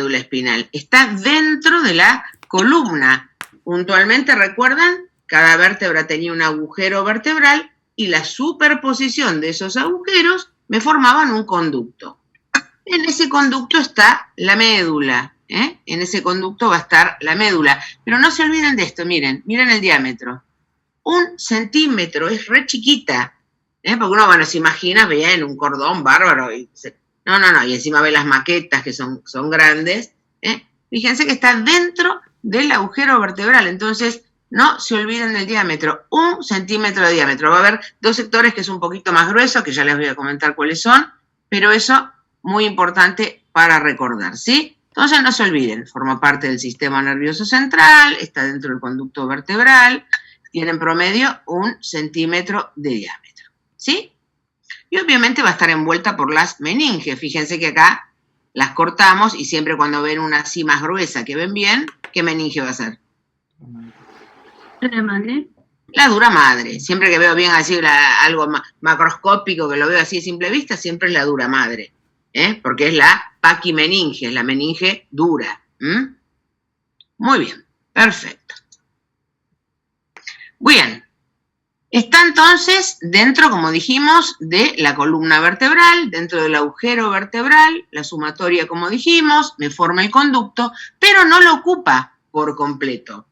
médula espinal. Está dentro de la columna. Puntualmente, ¿recuerdan? Cada vértebra tenía un agujero vertebral y la superposición de esos agujeros me formaban un conducto. En ese conducto está la médula, ¿eh? En ese conducto va a estar la médula. Pero no se olviden de esto, miren el diámetro. 1 centímetro, es re chiquita, ¿eh? Porque uno, bueno, se imagina bien un cordón bárbaro. No, y encima ve las maquetas que son grandes, ¿eh? Fíjense que está dentro del agujero vertebral, entonces no se olviden del diámetro, 1 centímetro de diámetro. Va a haber 2 sectores que es un poquito más grueso, que ya les voy a comentar cuáles son, pero eso muy importante para recordar, ¿sí? Entonces no se olviden, forma parte del sistema nervioso central, está dentro del conducto vertebral, tiene en promedio 1 centímetro de diámetro, ¿sí? Y obviamente va a estar envuelta por las meninges. Fíjense que acá las cortamos y siempre cuando ven una así más gruesa que ven bien, ¿qué meninge va a ser? La madre. La dura madre. Siempre que veo bien así algo macroscópico, que lo veo así a simple vista, siempre es la dura madre, ¿eh? Porque es la paquimeninge, es la meninge dura. Muy bien, perfecto. Bien. Está entonces dentro, como dijimos, de la columna vertebral, dentro del agujero vertebral, la sumatoria, como dijimos, me forma el conducto, pero no lo ocupa por completo,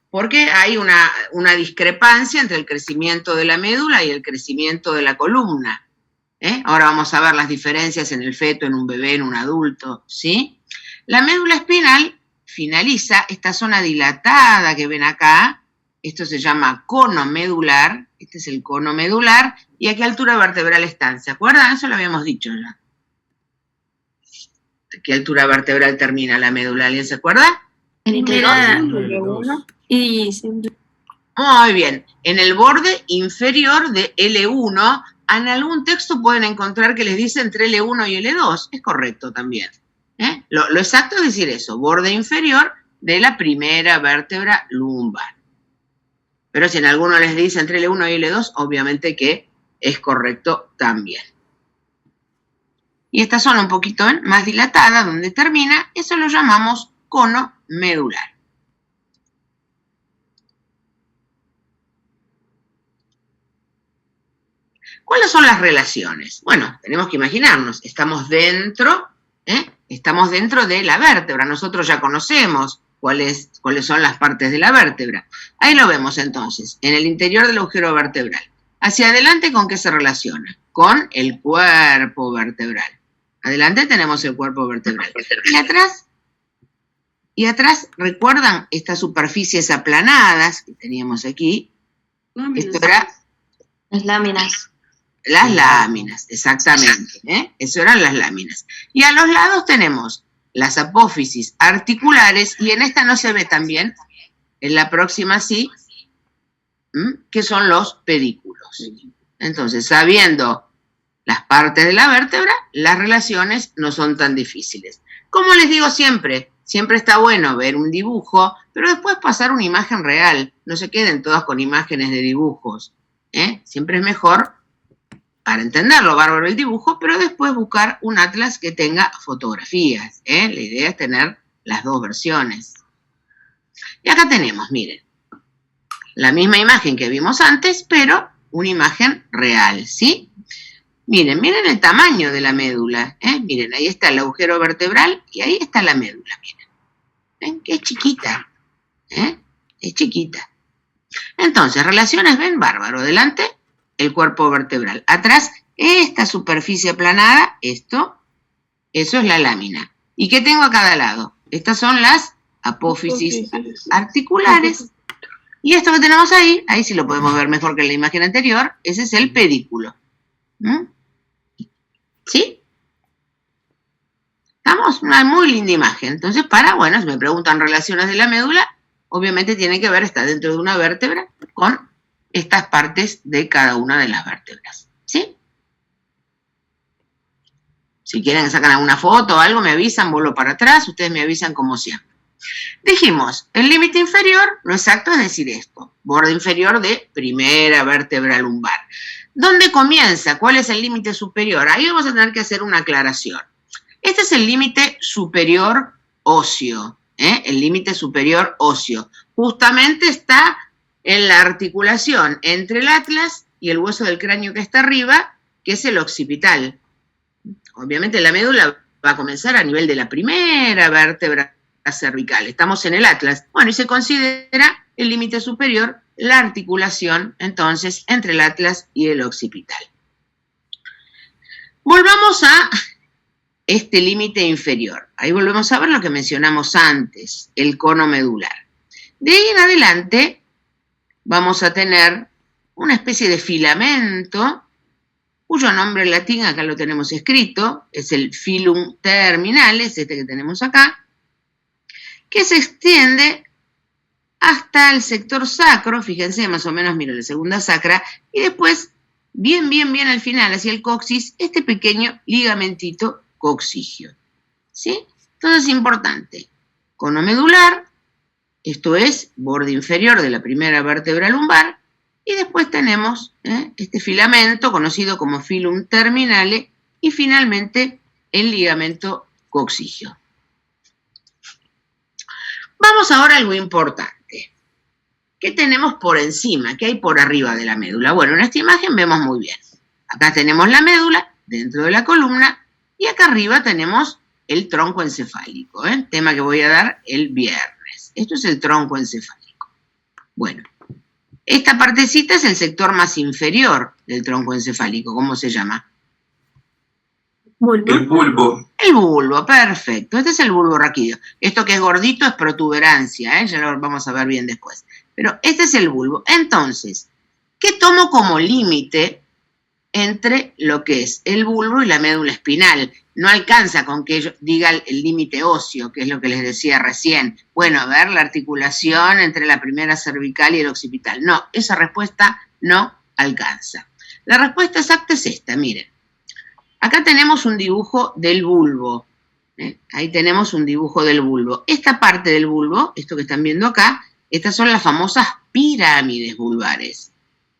porque hay una discrepancia entre el crecimiento de la médula y el crecimiento de la columna, ¿eh? Ahora vamos a ver las diferencias en el feto, en un bebé, en un adulto, ¿sí? La médula espinal finaliza esta zona dilatada que ven acá. Esto se llama cono medular, este es el cono medular, y a qué altura vertebral están, ¿se acuerdan? Eso lo habíamos dicho ya. ¿A qué altura vertebral termina la médula? ¿Alguien se acuerda? En L1 y muy bien, en el borde inferior de L1, en algún texto pueden encontrar que les dice entre L1 y L2, es correcto también, ¿eh? Lo exacto es decir eso, borde inferior de la primera vértebra lumbar. Pero si en alguno les dice entre L1 y L2, obviamente que es correcto también. Y esta zona un poquito más dilatada, donde termina, eso lo llamamos cono medular. ¿Cuáles son las relaciones? Bueno, tenemos que imaginarnos, estamos dentro de la vértebra. Nosotros ya conocemos cuáles son las partes de la vértebra. Ahí lo vemos entonces, en el interior del agujero vertebral. Hacia adelante, ¿con qué se relaciona? Con el cuerpo vertebral. Adelante tenemos el cuerpo vertebral. Y atrás, ¿recuerdan estas superficies aplanadas que teníamos aquí? Esto era... Las láminas. Las láminas, exactamente, ¿eh? Eso eran las láminas. Y a los lados tenemos las apófisis articulares, y en esta no se ve tan bien, en la próxima sí, que son los pedículos. Entonces, sabiendo las partes de la vértebra, las relaciones no son tan difíciles. Como les digo siempre está bueno ver un dibujo, pero después pasar una imagen real. No se queden todas con imágenes de dibujos, ¿eh? Siempre es mejor, para entenderlo, bárbaro el dibujo, pero después buscar un atlas que tenga fotografías, ¿eh? La idea es tener las dos versiones. Y acá tenemos, miren, la misma imagen que vimos antes, pero una imagen real, ¿sí? Miren el tamaño de la médula, ¿eh? Miren, ahí está el agujero vertebral y ahí está la médula, miren. ¿Ven? Que es chiquita, ¿eh? Es chiquita. Entonces, relaciones, ven, bárbaro. Delante, el cuerpo vertebral. Atrás, esta superficie aplanada, eso es la lámina. ¿Y qué tengo a cada lado? Estas son las apófisis articulares. Y esto que tenemos ahí sí lo podemos ver mejor que en la imagen anterior, ese es el pedículo. ¿Sí? ¿Estamos? Una muy linda imagen. Entonces, si me preguntan relaciones de la médula, obviamente tiene que ver, está dentro de una vértebra con estas partes de cada una de las vértebras, ¿sí? Si quieren sacan alguna foto o algo, me avisan, vuelvo para atrás, ustedes me avisan como siempre. Dijimos, el límite inferior, lo exacto es decir esto, borde inferior de primera vértebra lumbar. ¿Dónde comienza? ¿Cuál es el límite superior? Ahí vamos a tener que hacer una aclaración. Este es el límite superior óseo, el límite superior óseo. Justamente está en la articulación entre el atlas y el hueso del cráneo que está arriba, que es el occipital. Obviamente la médula va a comenzar a nivel de la primera vértebra cervical. Estamos en el atlas. Bueno, y se considera el límite superior la articulación, entonces, entre el atlas y el occipital. Volvamos a este límite inferior. Ahí volvemos a ver lo que mencionamos antes, el cono medular. De ahí en adelante vamos a tener una especie de filamento, cuyo nombre latín acá lo tenemos escrito, es el filum terminalis, este que tenemos acá, que se extiende hasta el sector sacro, fíjense, más o menos, miren, la segunda sacra, y después, bien al final, hacia el coxis, este pequeño ligamentito coxigio, ¿sí? Entonces, importante, cono medular, esto es, borde inferior de la primera vértebra lumbar, y después tenemos este filamento, conocido como filum terminale, y finalmente el ligamento coxigio. Vamos ahora a algo importante. ¿Qué tenemos por encima? ¿Qué hay por arriba de la médula? Bueno, en esta imagen vemos muy bien. Acá tenemos la médula, dentro de la columna, y acá arriba tenemos el tronco encefálico, tema que voy a dar el viernes. Esto es el tronco encefálico. Bueno, esta partecita es el sector más inferior del tronco encefálico. ¿Cómo se llama? Bulbo. El bulbo. El bulbo, perfecto. Este es el bulbo raquídeo. Esto que es gordito es protuberancia, ya lo vamos a ver bien después. Pero este es el bulbo. Entonces, ¿qué tomo como límite entre lo que es el bulbo y la médula espinal? No alcanza con que yo diga el límite óseo, que es lo que les decía recién. Bueno, a ver, la articulación entre la primera cervical y el occipital. No, esa respuesta no alcanza. La respuesta exacta es esta, miren. Acá tenemos un dibujo del bulbo. Ahí tenemos un dibujo del bulbo. Esta parte del bulbo, esto que están viendo acá, estas son las famosas pirámides vulvares.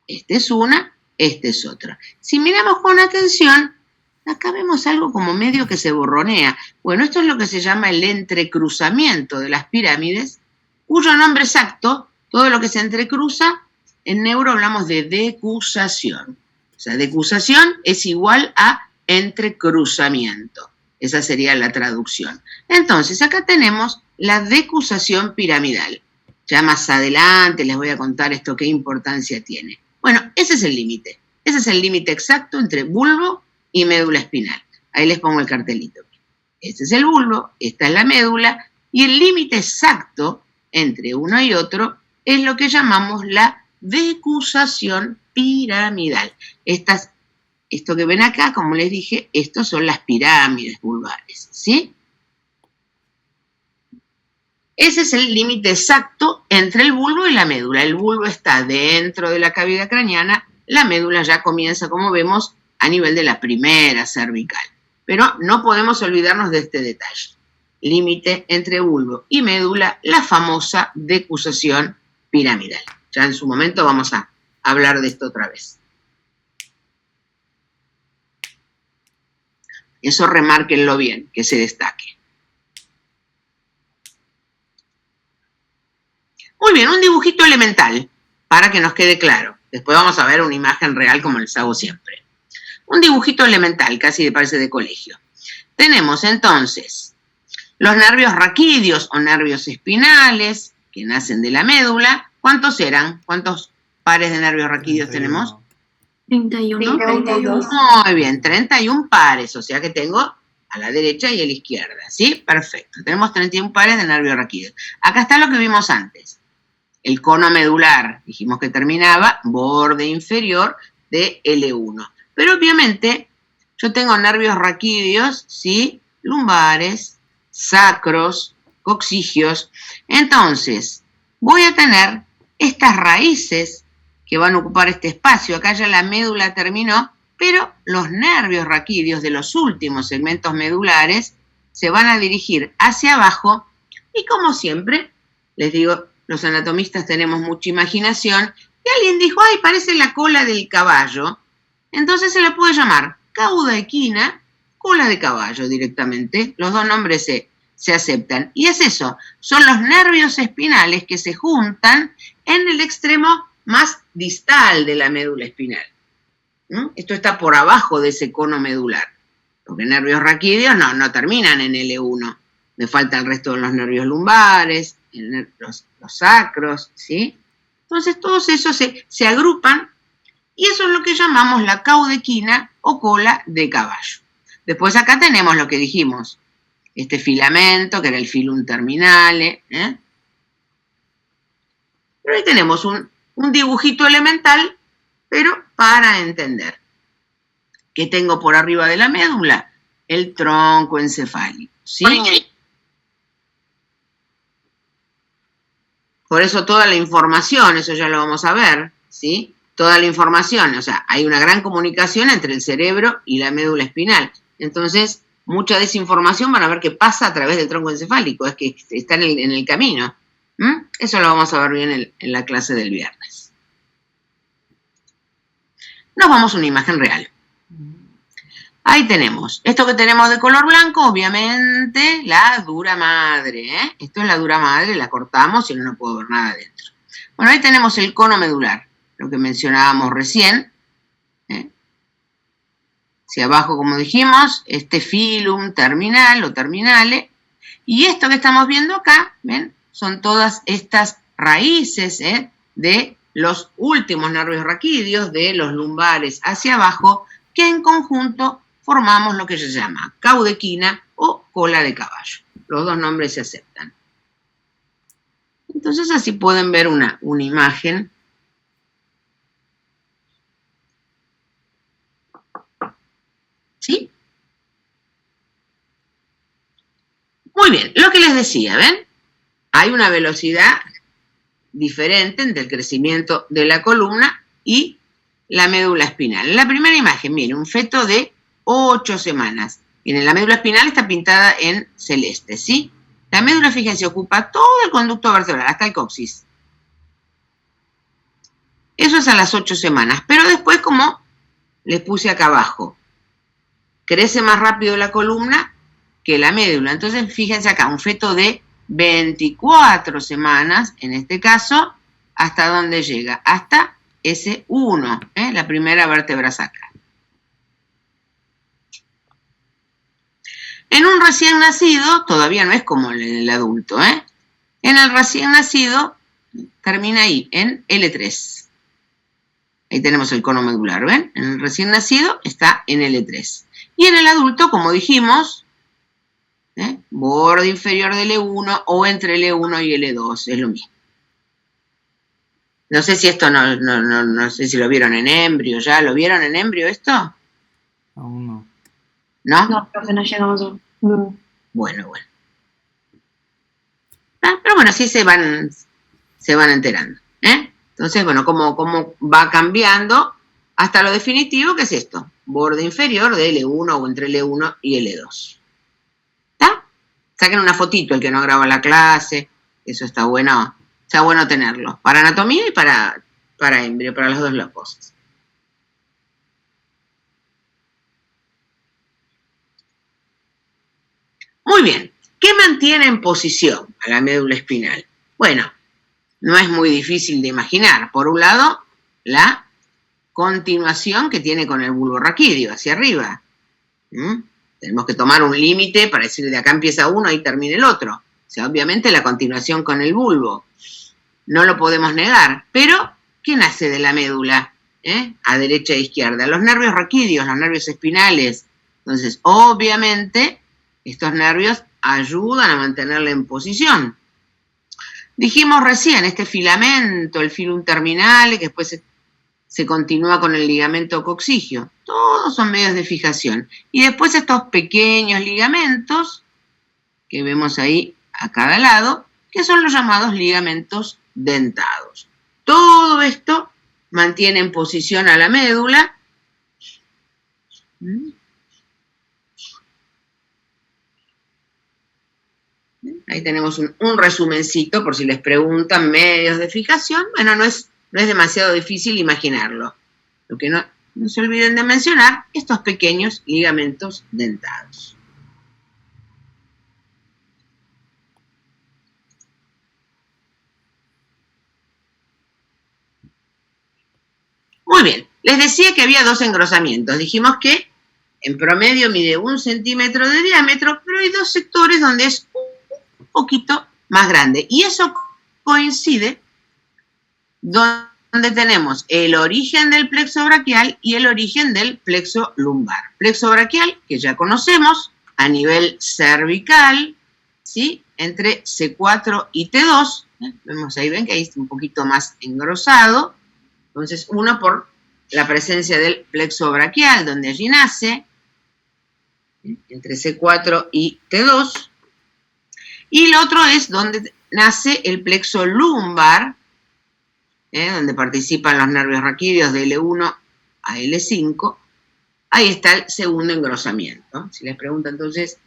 Esta es una, esta es otra. Si miramos con atención, acá vemos algo como medio que se borronea. Bueno, esto es lo que se llama el entrecruzamiento de las pirámides, cuyo nombre exacto, todo lo que se entrecruza, en neuro hablamos de decusación. O sea, decusación es igual a entrecruzamiento. Esa sería la traducción. Entonces, acá tenemos la decusación piramidal. Ya más adelante les voy a contar esto qué importancia tiene. Bueno, ese es el límite. Ese es el límite exacto entre bulbo y médula espinal. Ahí les pongo el cartelito. Este es el bulbo, esta es la médula, y el límite exacto entre uno y otro es lo que llamamos la decusación piramidal. Esto que ven acá, como les dije, estos son las pirámides vulvares, ¿sí? Ese es el límite exacto entre el bulbo y la médula. El bulbo está dentro de la cavidad craneana, la médula ya comienza, como vemos, a nivel de la primera cervical. Pero no podemos olvidarnos de este detalle. Límite entre bulbo y médula, la famosa decusación piramidal. Ya en su momento vamos a hablar de esto otra vez. Eso remárquenlo bien, que se destaque. Muy bien, un dibujito elemental, para que nos quede claro. Después vamos a ver una imagen real como les hago siempre. Un dibujito elemental, casi parece de colegio. Tenemos entonces los nervios raquídeos o nervios espinales, que nacen de la médula. ¿Cuántos eran? ¿Cuántos pares de nervios raquídeos 31. tenemos? 31. 32. Muy bien, 31 pares, o sea que tengo a la derecha y a la izquierda, ¿sí? Perfecto, tenemos 31 pares de nervios raquídeos. Acá está lo que vimos antes. El cono medular, dijimos que terminaba, borde inferior de L1. Pero obviamente yo tengo nervios raquídeos, ¿sí? Lumbares, sacros, coxigios. Entonces, voy a tener estas raíces que van a ocupar este espacio. Acá ya la médula terminó, pero los nervios raquídeos de los últimos segmentos medulares se van a dirigir hacia abajo y, como siempre, les digo, los anatomistas tenemos mucha imaginación, y alguien dijo, ay, parece la cola del caballo, entonces se la puede llamar cauda equina cola de caballo directamente. Los dos nombres se aceptan. Y es eso, son los nervios espinales que se juntan en el extremo más distal de la médula espinal. Esto está por abajo de ese cono medular. Porque nervios raquídeos no terminan en L1. Me falta el resto de los nervios lumbares, los sacros, ¿sí? Entonces todos esos se agrupan y eso es lo que llamamos la caudequina o cola de caballo. Después acá tenemos lo que dijimos, este filamento que era el filum terminale, ¿eh? Pero ahí tenemos un dibujito elemental, pero para entender. ¿Qué tengo por arriba de la médula? El tronco encefálico, ¿sí? Por eso toda la información, eso ya lo vamos a ver, ¿sí? Toda la información, o sea, hay una gran comunicación entre el cerebro y la médula espinal. Entonces, mucha de esa información van a ver qué pasa a través del tronco encefálico, es que está en el camino. Eso lo vamos a ver bien en la clase del viernes. Nos vamos a una imagen real. Ahí tenemos, esto que tenemos de color blanco, obviamente, la dura madre, ¿eh? Esto es la dura madre, la cortamos y no puedo ver nada adentro. Bueno, ahí tenemos el cono medular, lo que mencionábamos recién. Hacia abajo, como dijimos, este filum terminal o terminale. Y esto que estamos viendo acá, ¿ven? Son todas estas raíces, de los últimos nervios raquídeos, de los lumbares hacia abajo, que en conjunto formamos lo que se llama caudequina o cola de caballo. Los dos nombres se aceptan. Entonces así pueden ver una imagen. ¿Sí? Muy bien, lo que les decía, ¿ven? Hay una velocidad diferente entre el crecimiento de la columna y la médula espinal. En la primera imagen, miren, un feto de 8 semanas. Miren, la médula espinal está pintada en celeste, ¿sí? La médula, fíjense, ocupa todo el conducto vertebral, hasta el coxis. Eso es a las 8 semanas. Pero después, como les puse acá abajo, crece más rápido la columna que la médula. Entonces, fíjense acá, un feto de 24 semanas, en este caso, ¿hasta dónde llega? Hasta S1, la primera vértebra sacral. En un recién nacido, todavía no es como el adulto, en el recién nacido termina ahí, en L3. Ahí tenemos el cono medular, ¿ven? En el recién nacido está en L3. Y en el adulto, como dijimos, borde inferior de L1 o entre L1 y L2, es lo mismo. No sé si esto, no sé si lo vieron en embrio ya. ¿Lo vieron en embrio esto? Aún no. ¿No? No, profe, no llegamos a... No. Bueno. Pero bueno, así se van enterando. Entonces, bueno, cómo va cambiando hasta lo definitivo, que es esto. Borde inferior de L1 o entre L1 y L2. ¿Está? Saquen una fotito el que no graba la clase. Eso está bueno tenerlo. Para anatomía y para embrio, para las dos cosas. Muy bien. ¿Qué mantiene en posición a la médula espinal? Bueno, no es muy difícil de imaginar. Por un lado, la continuación que tiene con el bulbo raquídeo, hacia arriba. Tenemos que tomar un límite para decir de acá empieza uno, ahí termina el otro. O sea, obviamente la continuación con el bulbo. No lo podemos negar. Pero, ¿qué nace de la médula? A derecha e izquierda. Los nervios raquídeos, los nervios espinales. Entonces, obviamente, estos nervios ayudan a mantenerla en posición. Dijimos recién, este filamento, el filum terminale, que después se continúa con el ligamento coxigio. Todos son medios de fijación. Y después estos pequeños ligamentos, que vemos ahí a cada lado, que son los llamados ligamentos dentados. Todo esto mantiene en posición a la médula. Ahí tenemos un resumencito, por si les preguntan medios de fijación. Bueno, no es demasiado difícil imaginarlo. Lo que no se olviden de mencionar estos pequeños ligamentos dentados. Muy bien, les decía que había 2 engrosamientos. Dijimos que en promedio mide 1 centímetro de diámetro, pero hay 2 sectores donde es un poquito más grande. Y eso coincide donde tenemos el origen del plexo braquial y el origen del plexo lumbar. Plexo braquial, que ya conocemos, a nivel cervical, ¿sí? Entre C4 y T2. Vemos ahí, ven que ahí está un poquito más engrosado. Entonces, uno por la presencia del plexo braquial, donde allí nace, entre C4 y T2. Y el otro es donde nace el plexo lumbar, donde participan los nervios raquídeos de L1 a L5. Ahí está el segundo engrosamiento. Si les preguntan entonces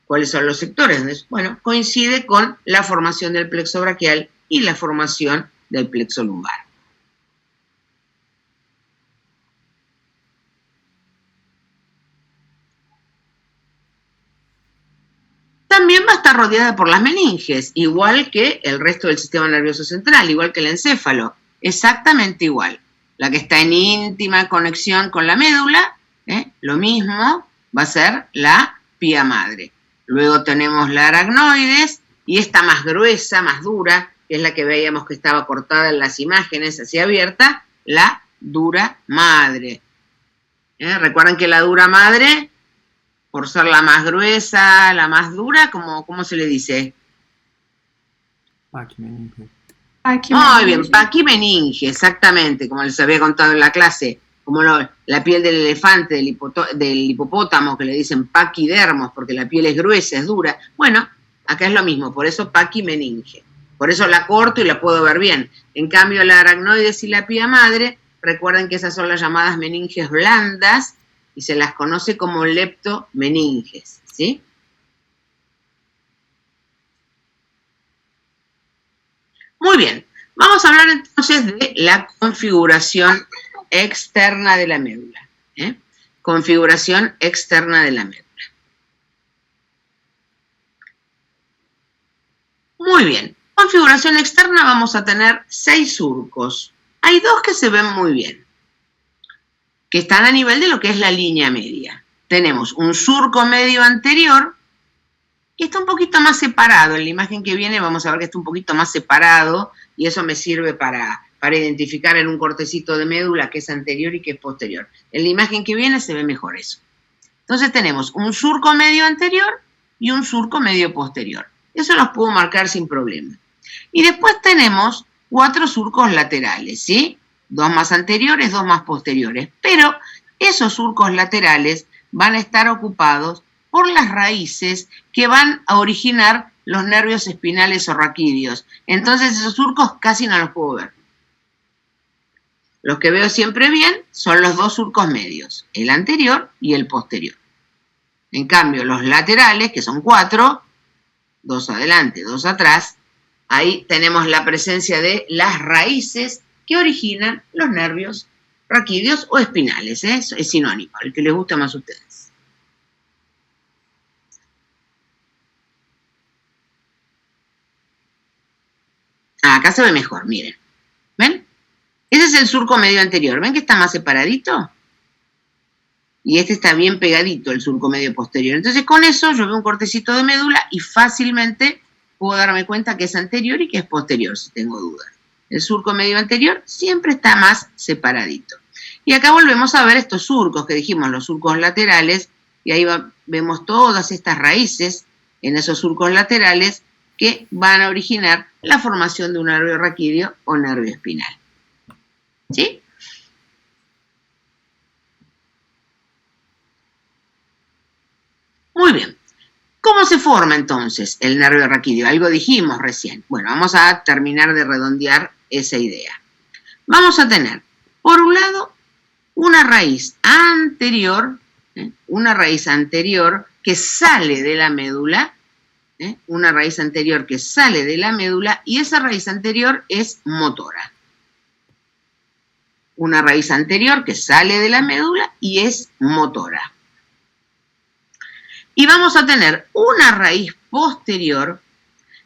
cuáles son los sectores, bueno, coincide con la formación del plexo braquial y la formación del plexo lumbar. También va a estar rodeada por las meninges, igual que el resto del sistema nervioso central, igual que el encéfalo, exactamente igual. La que está en íntima conexión con la médula, lo mismo va a ser la pía madre. Luego tenemos la aracnoides y esta más gruesa, más dura, que es la que veíamos que estaba cortada en las imágenes, así abierta, la dura madre. Recuerden que la dura madre, por ser la más gruesa, la más dura, ¿cómo se le dice? Paquimeninge. Muy bien, paquimeninge, exactamente, como les había contado en la clase, como la piel del elefante, del hipopótamo, que le dicen paquidermos, porque la piel es gruesa, es dura. Bueno, acá es lo mismo, por eso paquimeninge. Por eso la corto y la puedo ver bien. En cambio, la aracnoides y la pía madre, recuerden que esas son las llamadas meninges blandas, y se las conoce como leptomeninges, ¿sí? Muy bien, vamos a hablar entonces de la configuración externa de la médula. Configuración externa de la médula. Muy bien, configuración externa vamos a tener 6 surcos. Hay 2 que se ven muy bien, que están a nivel de lo que es la línea media. Tenemos un surco medio anterior, que está un poquito más separado. En la imagen que viene vamos a ver que está un poquito más separado, y eso me sirve para identificar en un cortecito de médula que es anterior y que es posterior. En la imagen que viene se ve mejor eso. Entonces tenemos un surco medio anterior y un surco medio posterior. Eso los puedo marcar sin problema. Y después tenemos 4 surcos laterales, ¿sí? 2 más anteriores, 2 más posteriores. Pero esos surcos laterales van a estar ocupados por las raíces que van a originar los nervios espinales o raquídeos. Entonces esos surcos casi no los puedo ver. Los que veo siempre bien son los 2 surcos medios, el anterior y el posterior. En cambio, los laterales, que son 4, 2 adelante, 2 atrás, ahí tenemos la presencia de las raíces que originan los nervios raquídeos o espinales. Es sinónimo, el que les guste más a ustedes. Acá se ve mejor, miren. ¿Ven? Ese es el surco medio anterior. ¿Ven que está más separadito? Y este está bien pegadito, el surco medio posterior. Entonces, con eso yo veo un cortecito de médula y fácilmente puedo darme cuenta que es anterior y que es posterior, si tengo dudas. El surco medio anterior siempre está más separadito. Y acá volvemos a ver estos surcos que dijimos, los surcos laterales, y ahí vemos todas estas raíces en esos surcos laterales que van a originar la formación de un nervio raquídeo o nervio espinal. ¿Sí? Muy bien. ¿Cómo se forma entonces el nervio raquídeo? Algo dijimos recién. Bueno, vamos a terminar de redondear esa idea. Vamos a tener, por un lado, una raíz anterior que sale de la médula, una raíz anterior que sale de la médula, y esa raíz anterior es motora. una raíz anterior que sale de la médula y es motora. Y vamos a tener una raíz posterior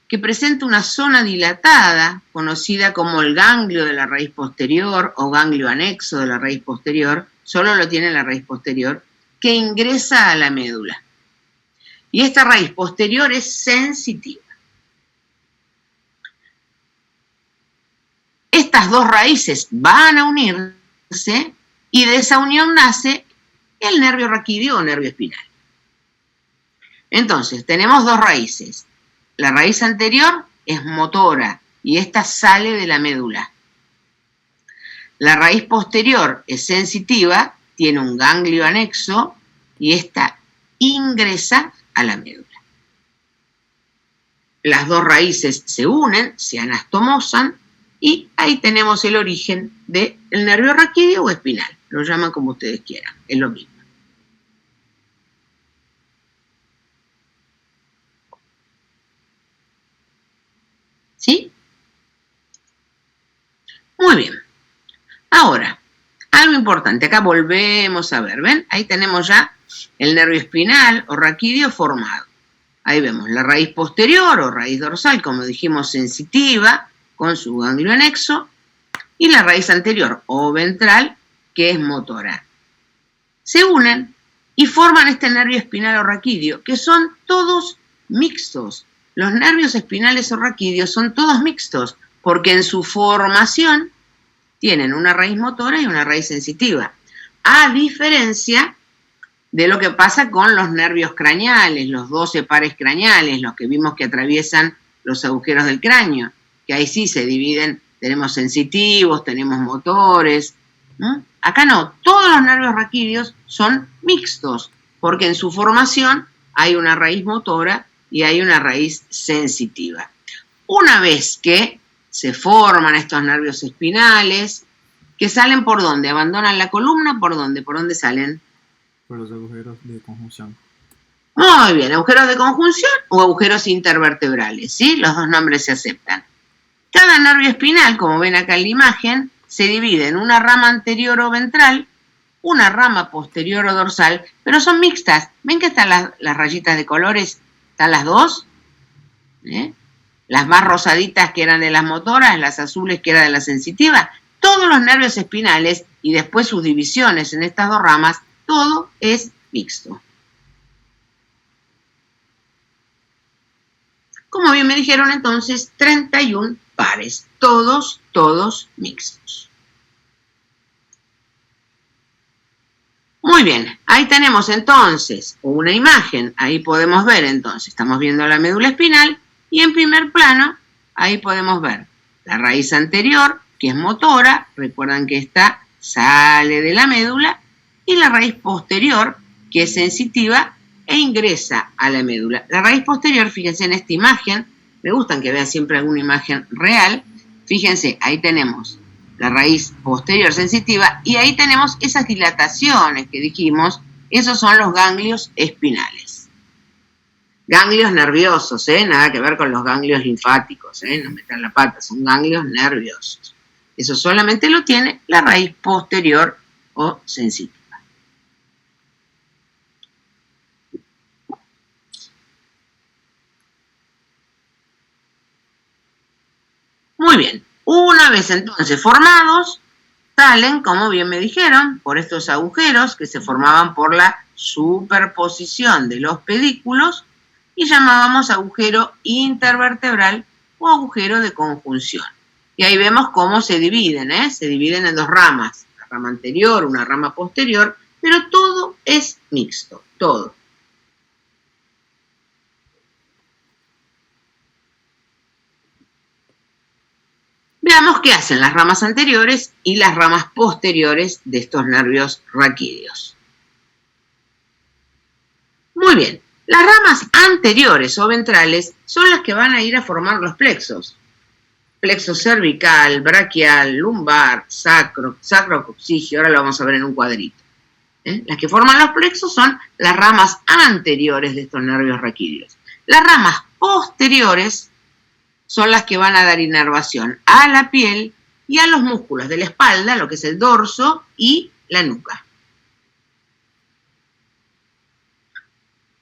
que presenta una zona dilatada, conocida como el ganglio de la raíz posterior o ganglio anexo de la raíz posterior, solo lo tiene la raíz posterior, que ingresa a la médula. Y esta raíz posterior es sensitiva. Estas dos raíces van a unirse y de esa unión nace el nervio raquídeo o nervio espinal. Entonces, tenemos dos raíces. La raíz anterior es motora y esta sale de la médula. La raíz posterior es sensitiva, tiene un ganglio anexo y esta ingresa a la médula. Las dos raíces se unen, se anastomosan y ahí tenemos el origen del nervio raquídeo o espinal. Lo llaman como ustedes quieran, es lo mismo. ¿Sí? Muy bien. Ahora, algo importante, acá volvemos a ver, ¿ven? Ahí tenemos ya el nervio espinal o raquídeo formado. Ahí vemos la raíz posterior o raíz dorsal, como dijimos, sensitiva, con su ganglio anexo, y la raíz anterior o ventral, que es motora. Se unen y forman este nervio espinal o raquídeo, que son todos mixtos. Los nervios espinales o raquídeos son todos mixtos, porque en su formación tienen una raíz motora y una raíz sensitiva, a diferencia de lo que pasa con los nervios craneales, los 12 pares craneales, los que vimos que atraviesan los agujeros del cráneo, que ahí sí se dividen, tenemos sensitivos, tenemos motores, ¿no? Acá no, todos los nervios raquídeos son mixtos, porque en su formación hay una raíz motora y hay una raíz sensitiva. Una vez que se forman estos nervios espinales, que salen ¿por dónde? ¿Abandonan la columna? ¿Por dónde? ¿Por dónde salen? Por los agujeros de conjunción. Muy bien, agujeros de conjunción o agujeros intervertebrales, ¿sí? Los dos nombres se aceptan. Cada nervio espinal, como ven acá en la imagen, se divide en una rama anterior o ventral, una rama posterior o dorsal, pero son mixtas. ¿Ven que están las rayitas de colores? ¿Están las dos? Las más rosaditas que eran de las motoras, las azules que eran de la sensitiva. Todos los nervios espinales y después sus divisiones en estas dos ramas, todo es mixto. Como bien me dijeron entonces, 31 pares, todos mixtos. Muy bien, ahí tenemos entonces una imagen, ahí podemos ver entonces, estamos viendo la médula espinal y en primer plano, ahí podemos ver la raíz anterior, que es motora, recuerdan que esta sale de la médula, y la raíz posterior, que es sensitiva e ingresa a la médula. La raíz posterior, fíjense en esta imagen, me gustan que vean siempre alguna imagen real, fíjense, ahí tenemos la raíz posterior sensitiva y ahí tenemos esas dilataciones que dijimos, esos son los ganglios espinales. Ganglios nerviosos, nada que ver con los ganglios linfáticos, no metan la pata, son ganglios nerviosos. Eso solamente lo tiene la raíz posterior o sensitiva. Muy bien, una vez entonces formados, salen, como bien me dijeron, por estos agujeros que se formaban por la superposición de los pedículos y llamábamos agujero intervertebral o agujero de conjunción. Y ahí vemos cómo se dividen, se dividen en dos ramas, una rama anterior, una rama posterior, pero todo es mixto, todo. Veamos qué hacen las ramas anteriores y las ramas posteriores de estos nervios raquídeos. Muy bien, las ramas anteriores o ventrales son las que van a ir a formar los plexos. Plexo cervical, braquial, lumbar, sacrococcigio, ahora lo vamos a ver en un cuadrito. Las que forman los plexos son las ramas anteriores de estos nervios raquídeos. Las ramas posteriores son las que van a dar inervación a la piel y a los músculos de la espalda, lo que es el dorso y la nuca.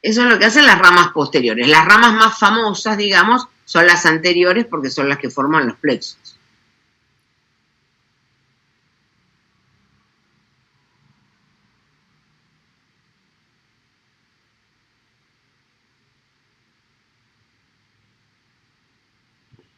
Eso es lo que hacen las ramas posteriores. Las ramas más famosas, digamos, son las anteriores porque son las que forman los plexos.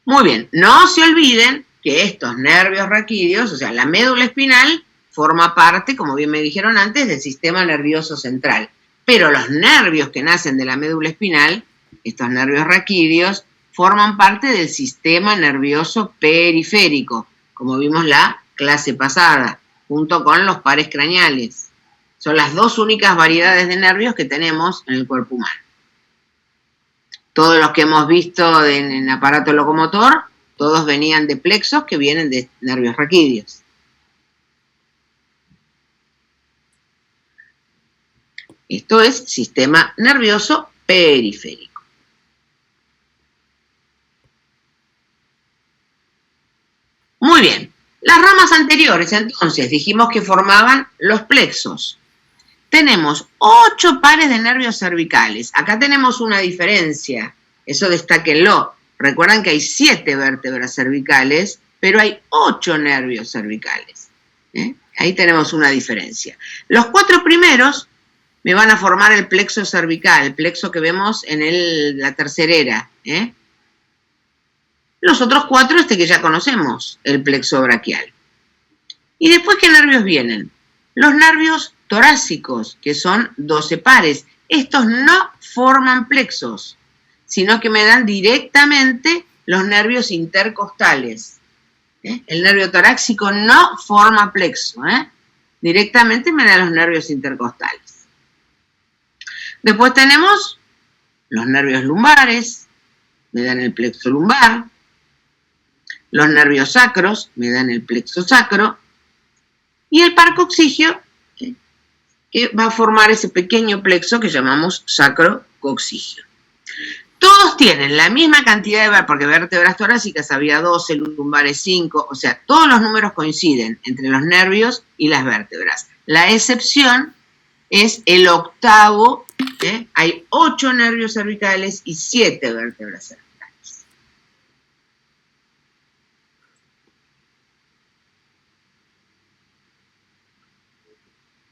Muy bien, no se olviden que estos nervios raquídeos, o sea, la médula espinal, forma parte, como bien me dijeron antes, del sistema nervioso central. Pero los nervios que nacen de la médula espinal, estos nervios raquídeos, forman parte del sistema nervioso periférico, como vimos la clase pasada, junto con los pares craneales. Son las dos únicas variedades de nervios que tenemos en el cuerpo humano. Todos los que hemos visto en aparato locomotor, todos venían de plexos que vienen de nervios raquídeos. Esto es sistema nervioso periférico. Muy bien. Las ramas anteriores, entonces, dijimos que formaban los plexos. Tenemos 8 pares de nervios cervicales. Acá tenemos una diferencia. Eso destáquenlo. Recuerdan que hay 7 vértebras cervicales, pero hay 8 nervios cervicales. Ahí tenemos una diferencia. Los 4 primeros me van a formar el plexo cervical, el plexo que vemos en la tercerera. Los otros 4, que ya conocemos, el plexo braquial. ¿Y después qué nervios vienen? Los nervios torácicos, que son 12 pares. Estos no forman plexos, sino que me dan directamente los nervios intercostales. El nervio torácico no forma plexo, directamente me da los nervios intercostales. Después tenemos los nervios lumbares, me dan el plexo lumbar. Los nervios sacros me dan el plexo sacro. Y el par coxígeo, que va a formar ese pequeño plexo que llamamos sacrocoxígeo. Todos tienen la misma cantidad de porque vértebras torácicas había 12, lumbares 5, o sea, todos los números coinciden entre los nervios y las vértebras. La excepción es el octavo, hay 8 nervios cervicales y 7 vértebras cervicales.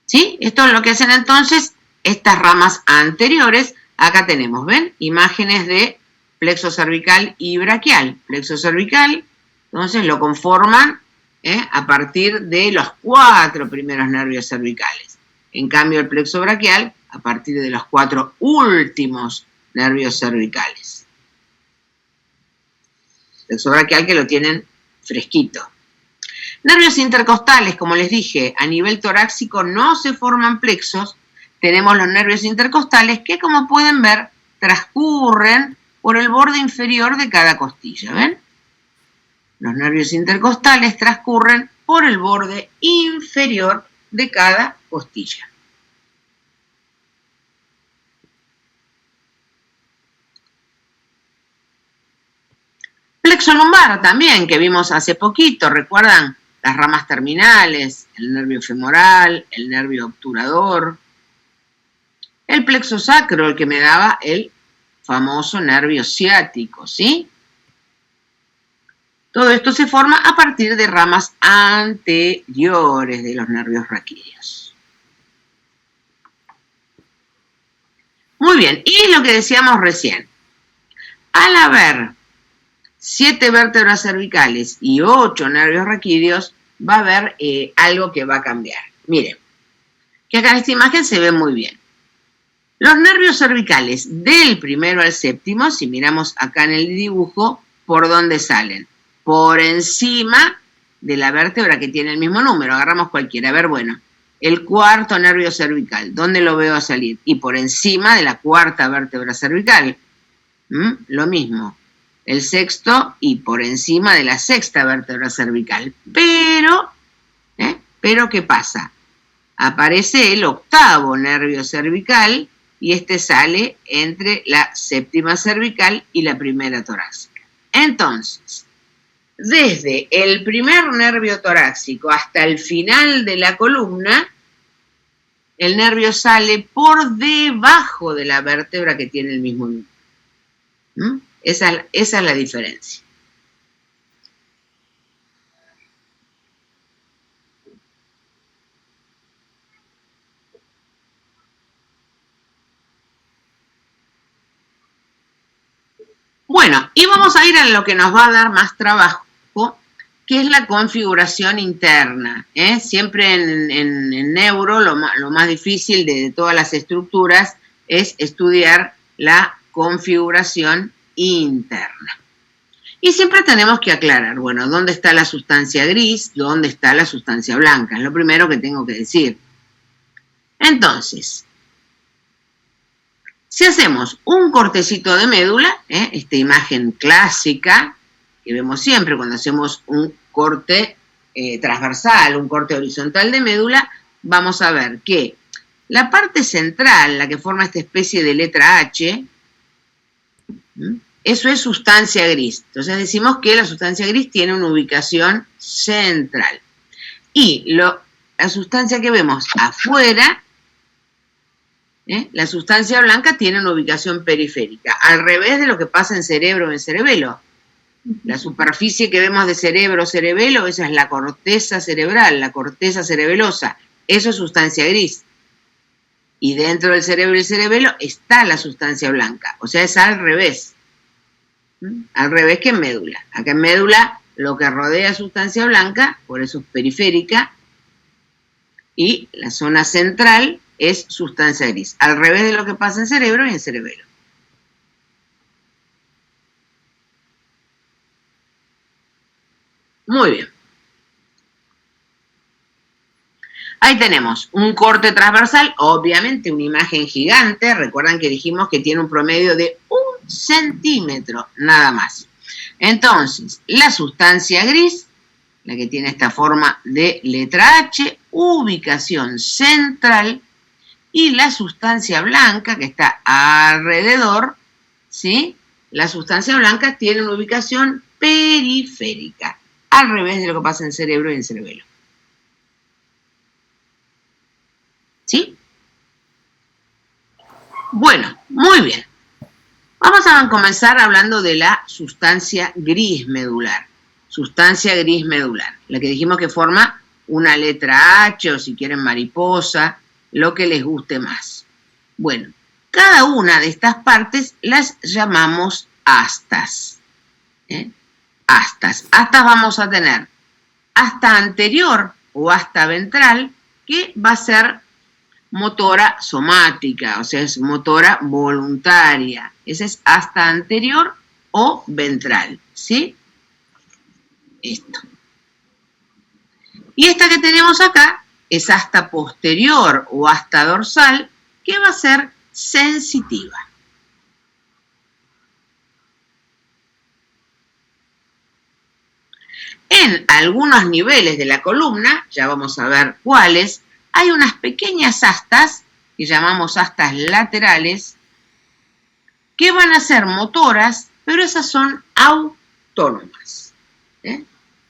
¿Sí? Esto es lo que hacen entonces estas ramas anteriores. Acá tenemos, ¿ven? Imágenes de plexo cervical y braquial. Plexo cervical, entonces lo conforman a partir de los 4 primeros nervios cervicales. En cambio, el plexo braquial a partir de los 4 últimos nervios cervicales. Plexo braquial que lo tienen fresquito. Nervios intercostales, como les dije, a nivel torácico no se forman plexos. Tenemos los nervios intercostales que, como pueden ver, transcurren por el borde inferior de cada costilla, ¿ven? Los nervios intercostales transcurren por el borde inferior de cada costilla. Plexo lumbar también, que vimos hace poquito, ¿recuerdan? Las ramas terminales, el nervio femoral, el nervio obturador. El plexo sacro, el que me daba el famoso nervio ciático, ¿sí? Todo esto se forma a partir de ramas anteriores de los nervios raquídeos. Muy bien, y lo que decíamos recién. Al haber 7 vértebras cervicales y 8 nervios raquídeos, va a haber algo que va a cambiar. Miren, que acá en esta imagen se ve muy bien. Los nervios cervicales del primero al séptimo, si miramos acá en el dibujo, ¿por dónde salen? Por encima de la vértebra que tiene el mismo número. Agarramos cualquiera. A ver, bueno, el cuarto nervio cervical, ¿dónde lo veo salir? Y por encima de la cuarta vértebra cervical. Lo mismo. El sexto y por encima de la sexta vértebra cervical. Pero ¿qué pasa? Aparece el octavo nervio cervical y este sale entre la séptima cervical y la primera torácica. Entonces, desde el primer nervio torácico hasta el final de la columna, el nervio sale por debajo de la vértebra que tiene el mismo número. Esa es la diferencia. Bueno, y vamos a ir a lo que nos va a dar más trabajo, que es la configuración interna. Siempre en neuro lo más difícil de todas las estructuras es estudiar la configuración interna. Y siempre tenemos que aclarar, bueno, ¿dónde está la sustancia gris? ¿Dónde está la sustancia blanca? Es lo primero que tengo que decir. Entonces, si hacemos un cortecito de médula, esta imagen clásica que vemos siempre cuando hacemos un corte transversal, un corte horizontal de médula, vamos a ver que la parte central, la que forma esta especie de letra H, eso es sustancia gris. Entonces decimos que la sustancia gris tiene una ubicación central. Y la sustancia que vemos afuera, la sustancia blanca tiene una ubicación periférica, al revés de lo que pasa en cerebro o en cerebelo. La superficie que vemos de cerebro-cerebelo, esa es la corteza cerebral, la corteza cerebelosa. Eso es sustancia gris. Y dentro del cerebro y el cerebelo está la sustancia blanca. O sea, es al revés. Al revés que en médula. Acá en médula lo que rodea sustancia blanca, por eso es periférica, y la zona central es sustancia gris. Al revés de lo que pasa en cerebro y en cerebelo. Muy bien. Ahí tenemos un corte transversal, obviamente una imagen gigante. Recuerdan que dijimos que tiene un promedio de 1 centímetro, nada más. Entonces, la sustancia gris, la que tiene esta forma de letra H, ubicación central, y la sustancia blanca, que está alrededor, ¿sí? La sustancia blanca tiene una ubicación periférica, al revés de lo que pasa en cerebro y en cerebelo. ¿Sí? Bueno, muy bien. Vamos a comenzar hablando de la sustancia gris medular. Sustancia gris medular, la que dijimos que forma una letra H, o si quieren mariposa, lo que les guste más. Bueno, cada una de estas partes las llamamos astas. Astas. Astas vamos a tener asta anterior o asta ventral, que va a ser motora somática, o sea, es motora voluntaria. Esa es asta anterior o ventral, ¿sí? Esto. Y esta que tenemos acá es asta posterior o asta dorsal, que va a ser sensitiva. En algunos niveles de la columna, ya vamos a ver cuáles, hay unas pequeñas astas, que llamamos astas laterales, que van a ser motoras, pero esas son autónomas.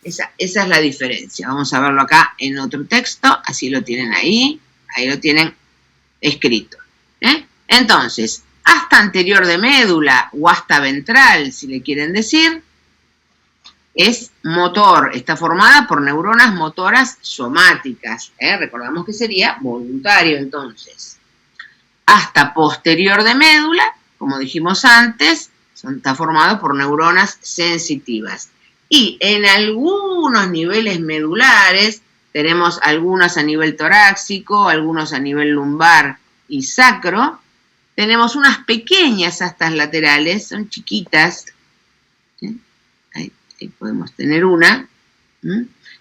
Esa es la diferencia. Vamos a verlo acá en otro texto, así lo tienen ahí lo tienen escrito. Entonces, asta anterior de médula o asta ventral, si le quieren decir, es motor, está formada por neuronas motoras somáticas. Recordamos que sería voluntario entonces. Asta posterior de médula, como dijimos antes, está formado por neuronas sensitivas. Y en algunos niveles medulares, tenemos algunos a nivel torácico, algunos a nivel lumbar y sacro, tenemos unas pequeñas astas laterales, son chiquitas, ahí podemos tener una,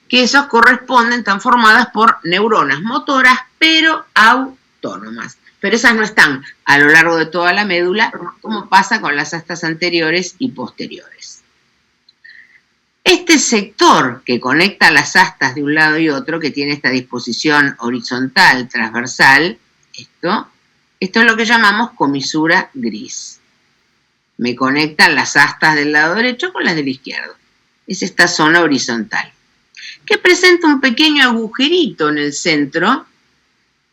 que esos corresponden, están formadas por neuronas motoras, pero autónomas. Pero esas no están a lo largo de toda la médula, como pasa con las astas anteriores y posteriores. Este sector que conecta las astas de un lado y otro, que tiene esta disposición horizontal, transversal, esto es lo que llamamos comisura gris. Me conectan las astas del lado derecho con las del izquierdo. es esta zona horizontal, que presenta un pequeño agujerito en el centro,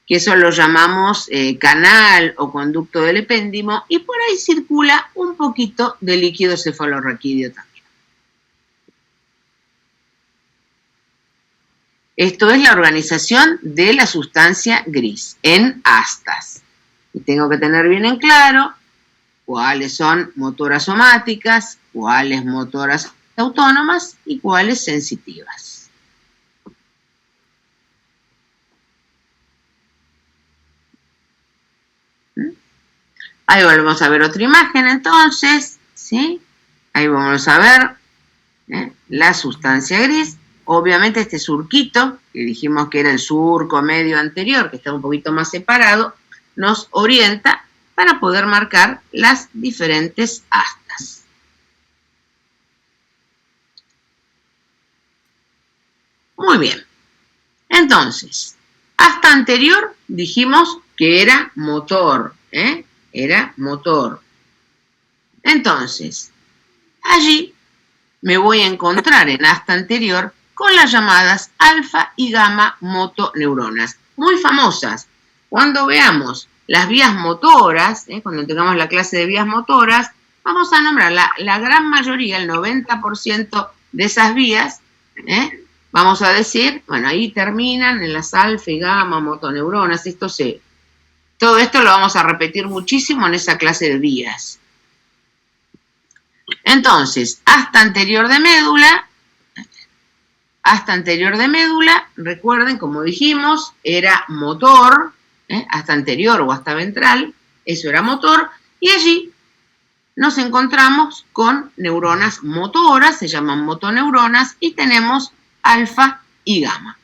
que eso lo llamamos canal o conducto del epéndimo, y por ahí circula un poquito de líquido cefalorraquídeo también. Esto es la organización de la sustancia gris en astas. Y tengo que tener bien en claro cuáles son motoras somáticas, cuáles motoras autónomas y cuáles sensitivas. Ahí volvemos a ver otra imagen entonces, ¿sí? Ahí vamos a ver la sustancia gris. Obviamente este surquito, que dijimos que era el surco medio anterior, que está un poquito más separado, nos orienta para poder marcar las diferentes astas. Muy bien. Entonces, asta anterior dijimos que era motor, era motor. Entonces, allí me voy a encontrar en asta anterior con las llamadas alfa y gamma motoneuronas, muy famosas. Cuando veamos las vías motoras, cuando tengamos la clase de vías motoras, vamos a nombrar la gran mayoría, el 90% de esas vías, vamos a decir, bueno, ahí terminan en las alfa y gamma motoneuronas, todo esto lo vamos a repetir muchísimo en esa clase de vías. Entonces, asta anterior de médula, recuerden, como dijimos, era motor, asta anterior o asta ventral, eso era motor, y allí nos encontramos con neuronas motoras, se llaman motoneuronas, y tenemos alfa y gamma.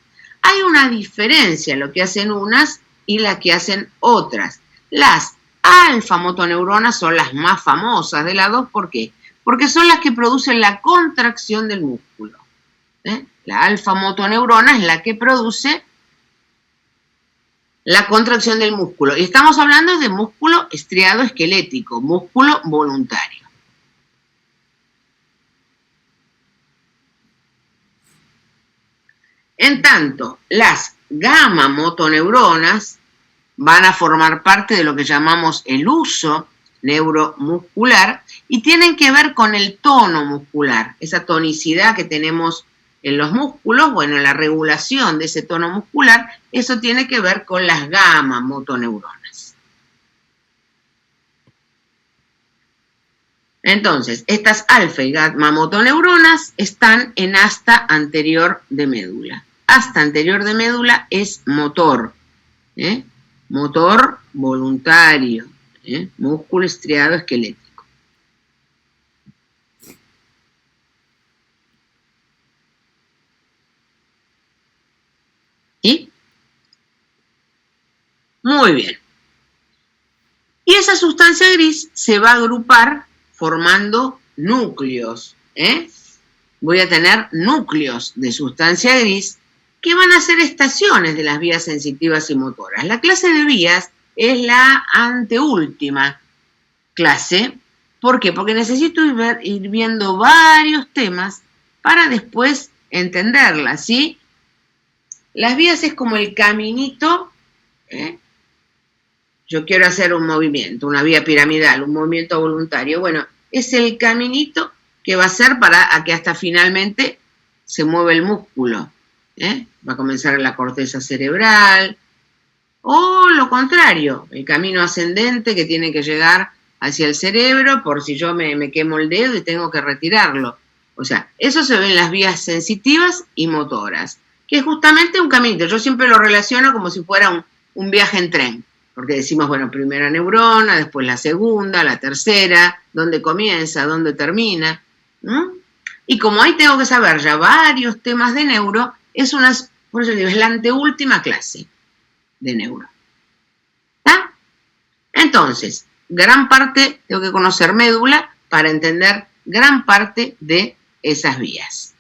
Hay una diferencia en lo que hacen unas y la que hacen otras. Las alfa motoneuronas son las más famosas de las dos, ¿por qué? Porque son las que producen la contracción del músculo. La alfa motoneurona es la que produce la contracción del músculo. Y estamos hablando de músculo estriado esquelético, músculo voluntario. En tanto, las gamma motoneuronas van a formar parte de lo que llamamos el uso neuromuscular y tienen que ver con el tono muscular, esa tonicidad que tenemos en los músculos, bueno, la regulación de ese tono muscular, eso tiene que ver con las gamma motoneuronas. Entonces, estas alfa y gamma motoneuronas están en asta anterior de médula. Asta anterior de médula es motor, motor voluntario, músculo estriado esquelético. ¿Sí? Muy bien. Y esa sustancia gris se va a agrupar formando núcleos. Voy a tener núcleos de sustancia gris que van a ser estaciones de las vías sensitivas y motoras. La clase de vías es la anteúltima clase. ¿Por qué? Porque necesito ir viendo varios temas para después entenderlas, ¿sí? Las vías es como el caminito, yo quiero hacer un movimiento, una vía piramidal, un movimiento voluntario. Bueno, es el caminito que va a ser para que hasta finalmente se mueva el músculo. Va a comenzar en la corteza cerebral, o lo contrario, el camino ascendente que tiene que llegar hacia el cerebro por si yo me quemo el dedo y tengo que retirarlo. O sea, eso se ve en las vías sensitivas y motoras, que es justamente un caminito. Yo siempre lo relaciono como si fuera un viaje en tren, porque decimos, bueno, primera neurona, después la segunda, la tercera, dónde comienza, dónde termina. Y como ahí tengo que saber ya varios temas de neuro, por eso digo, es la anteúltima clase de neuro. ¿Está? Entonces, gran parte, tengo que conocer médula para entender gran parte de esas vías.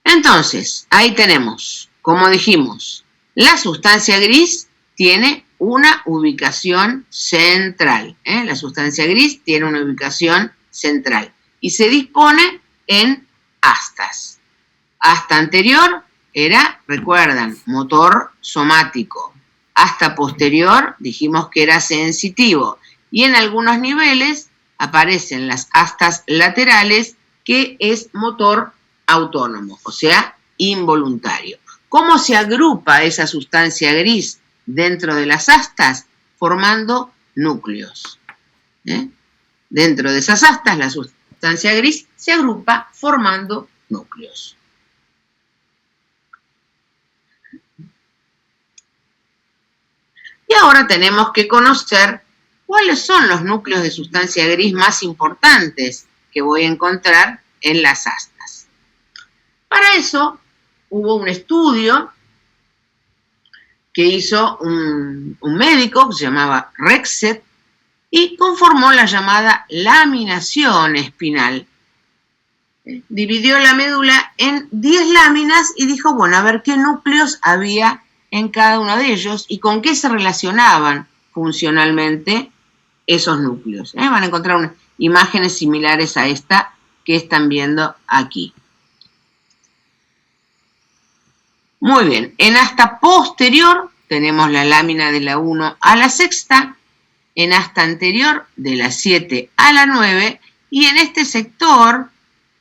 Entonces, ahí tenemos, como dijimos, la sustancia gris tiene una ubicación central. La sustancia gris tiene una ubicación central y se dispone en astas. Asta anterior era, recuerdan, motor somático. Asta posterior dijimos que era sensitivo. Y en algunos niveles aparecen las astas laterales, que es motor autónomo, o sea, involuntario. ¿Cómo se agrupa esa sustancia gris dentro de las astas? Formando núcleos. Dentro de esas astas, la sustancia gris se agrupa formando núcleos. Y ahora tenemos que conocer cuáles son los núcleos de sustancia gris más importantes que voy a encontrar en las astas. Para eso hubo un estudio que hizo un médico que se llamaba Rexed y conformó la llamada laminación espinal. Dividió la médula en 10 láminas y dijo, bueno, a ver qué núcleos había en cada uno de ellos y con qué se relacionaban funcionalmente esos núcleos. Van a encontrar imágenes similares a esta que están viendo aquí. Muy bien, en asta posterior tenemos la lámina de la 1 a la sexta, en asta anterior de la 7 a la 9, y en este sector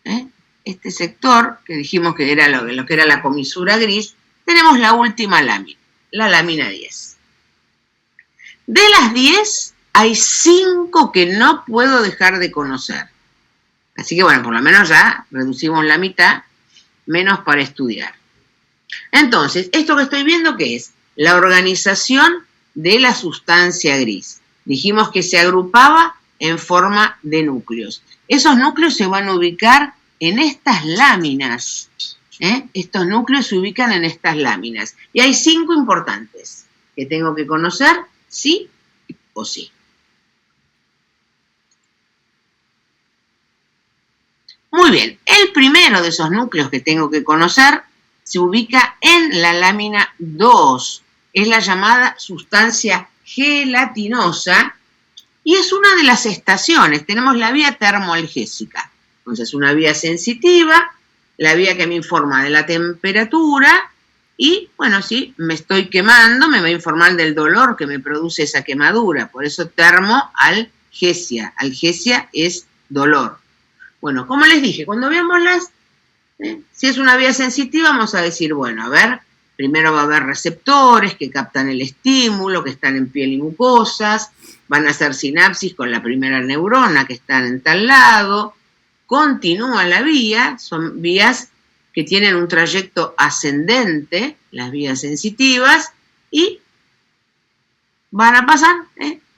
que dijimos que era lo que era la comisura gris, tenemos la última lámina, la lámina 10. De las 10, hay 5 que no puedo dejar de conocer. Así que bueno, por lo menos ya reducimos la mitad, menos para estudiar. Entonces, esto que estoy viendo, ¿qué es? La organización de la sustancia gris. Dijimos que se agrupaba en forma de núcleos. Esos núcleos se van a ubicar en estas láminas. Estos núcleos se ubican en estas láminas. Y hay 5 importantes que tengo que conocer, sí o sí. Muy bien, el primero de esos núcleos que tengo que conocer se ubica en la lámina 2. Es la llamada sustancia gelatinosa y es una de las estaciones. Tenemos la vía termoalgésica. Entonces, una vía sensitiva, la vía que me informa de la temperatura y, bueno, si me estoy quemando, me va a informar del dolor que me produce esa quemadura. Por eso termoalgesia. Algesia es dolor. Bueno, como les dije, cuando veamos si es una vía sensitiva, vamos a decir, bueno, a ver, primero va a haber receptores que captan el estímulo, que están en piel y mucosas, van a hacer sinapsis con la primera neurona que están en tal lado, continúa la vía, son vías que tienen un trayecto ascendente, las vías sensitivas, y van a pasar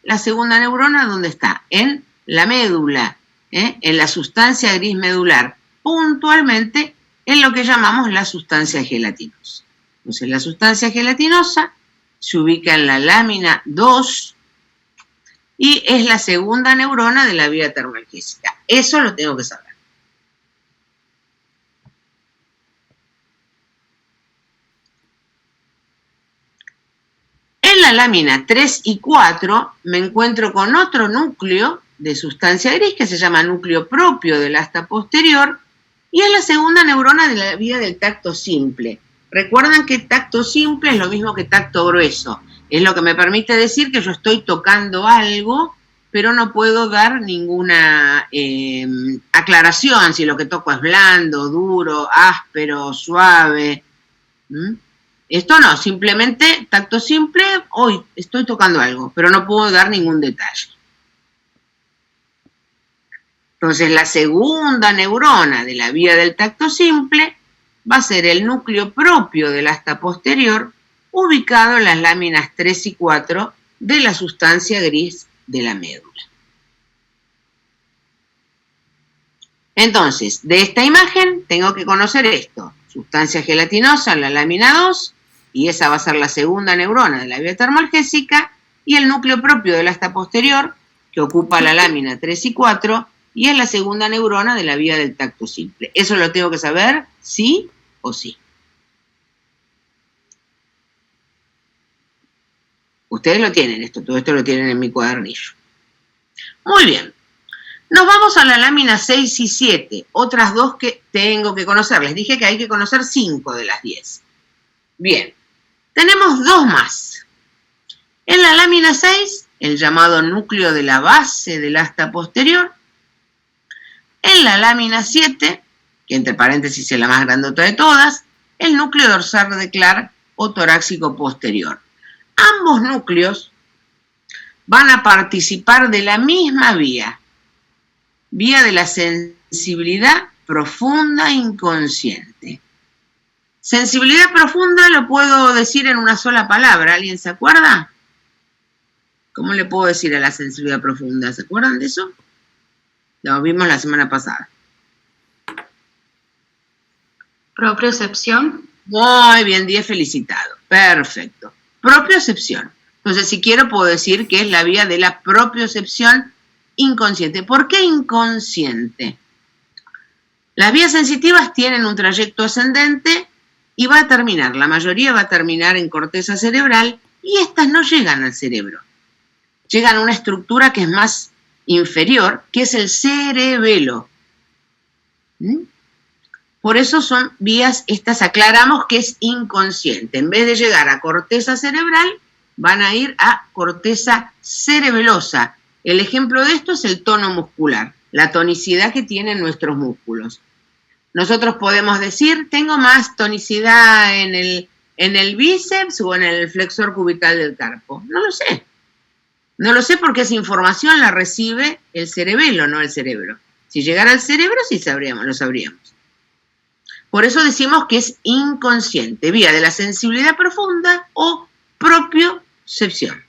la segunda neurona, ¿dónde está? En la médula, en la sustancia gris medular, puntualmente en lo que llamamos la sustancia gelatinosa. Entonces, la sustancia gelatinosa se ubica en la lámina 2 y es la segunda neurona de la vía termoalgésica. Eso lo tengo que saber. En la lámina 3 y 4 me encuentro con otro núcleo de sustancia gris que se llama núcleo propio del asta posterior y es la segunda neurona de la vía del tacto simple. Recuerdan que tacto simple es lo mismo que tacto grueso. Es lo que me permite decir que yo estoy tocando algo, pero no puedo dar ninguna aclaración si lo que toco es blando, duro, áspero, suave. Esto no, simplemente tacto simple, hoy estoy tocando algo, pero no puedo dar ningún detalle. Entonces, la segunda neurona de la vía del tacto simple va a ser el núcleo propio del asta posterior, ubicado en las láminas 3 y 4 de la sustancia gris de la médula. Entonces, de esta imagen tengo que conocer esto. Sustancia gelatinosa en la lámina 2, y esa va a ser la segunda neurona de la vía termoalgésica, y el núcleo propio del asta posterior, que ocupa la lámina 3 y 4, y es la segunda neurona de la vía del tacto simple. Eso lo tengo que saber, sí o sí. Ustedes lo tienen, todo esto lo tienen en mi cuadernillo. Muy bien. Nos vamos a la lámina 6 y 7, otras dos que tengo que conocer. Les dije que hay que conocer 5 de las 10. Bien, tenemos dos más. En la lámina 6, el llamado núcleo de la base del asta posterior. En la lámina 7, que entre paréntesis es la más grandota de todas, el núcleo dorsal de Clark o torácico posterior. Ambos núcleos van a participar de la misma vía de la sensibilidad profunda inconsciente. Sensibilidad profunda lo puedo decir en una sola palabra. ¿Alguien se acuerda? ¿Cómo le puedo decir a la sensibilidad profunda? ¿Se acuerdan de eso? Lo vimos la semana pasada. Propiocepción. Muy bien, 10 felicitado. Perfecto. Propiocepción. Entonces, si quiero, puedo decir que es la vía de la propiocepción inconsciente. ¿Por qué inconsciente? Las vías sensitivas tienen un trayecto ascendente y va a terminar, la mayoría va a terminar en corteza cerebral y estas no llegan al cerebro. Llegan a una estructura que es más inferior, que es el cerebelo. Por eso son vías, estas aclaramos que es inconsciente. En vez de llegar a corteza cerebral, van a ir a corteza cerebelosa. El ejemplo de esto es el tono muscular, la tonicidad que tienen nuestros músculos. Nosotros podemos decir, tengo más tonicidad en el bíceps o en el flexor cubital del carpo. No lo sé. No lo sé porque esa información la recibe el cerebelo, no el cerebro. Si llegara al cerebro, sí lo sabríamos. Por eso decimos que es inconsciente, vía de la sensibilidad profunda o propiocepción.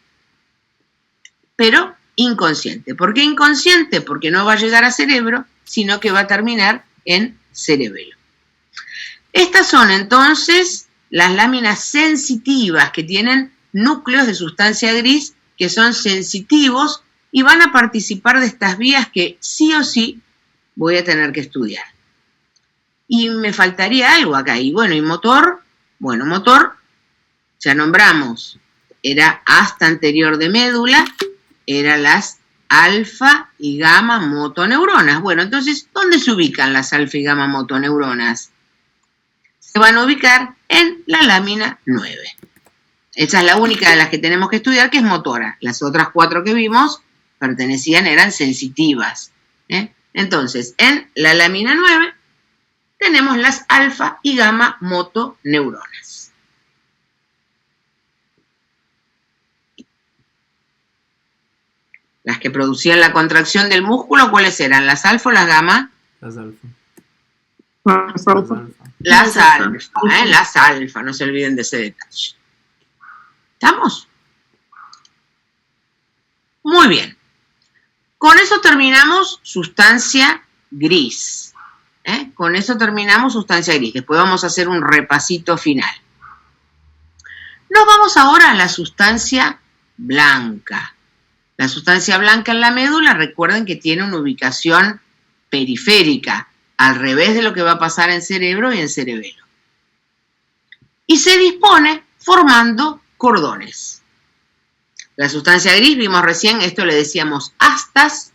Pero inconsciente. ¿Por qué inconsciente? Porque no va a llegar a cerebro, sino que va a terminar en cerebelo. Estas son entonces las láminas sensitivas que tienen núcleos de sustancia gris que son sensitivos y van a participar de estas vías que sí o sí voy a tener que estudiar. Y me faltaría algo acá. Y bueno, ¿y motor? Bueno, motor, ya nombramos, era asta anterior de médula, eran las alfa y gamma motoneuronas. Bueno, entonces, ¿dónde se ubican las alfa y gamma motoneuronas? Se van a ubicar en la lámina 9. Esa es la única de las que tenemos que estudiar, que es motora. Las otras 4 que vimos eran sensitivas. Entonces, en la lámina 9 tenemos las alfa y gamma motoneuronas. Las que producían la contracción del músculo, ¿cuáles eran? ¿Las alfa o las gamma? Las alfa. Las alfa, no se olviden de ese detalle. ¿Estamos? Muy bien. Con eso terminamos sustancia gris. Con eso terminamos sustancia gris. Después vamos a hacer un repasito final. Nos vamos ahora a la sustancia blanca. La sustancia blanca en la médula, recuerden que tiene una ubicación periférica, al revés de lo que va a pasar en cerebro y en cerebelo. Y se dispone formando cordones. La sustancia gris, vimos recién, esto le decíamos astas.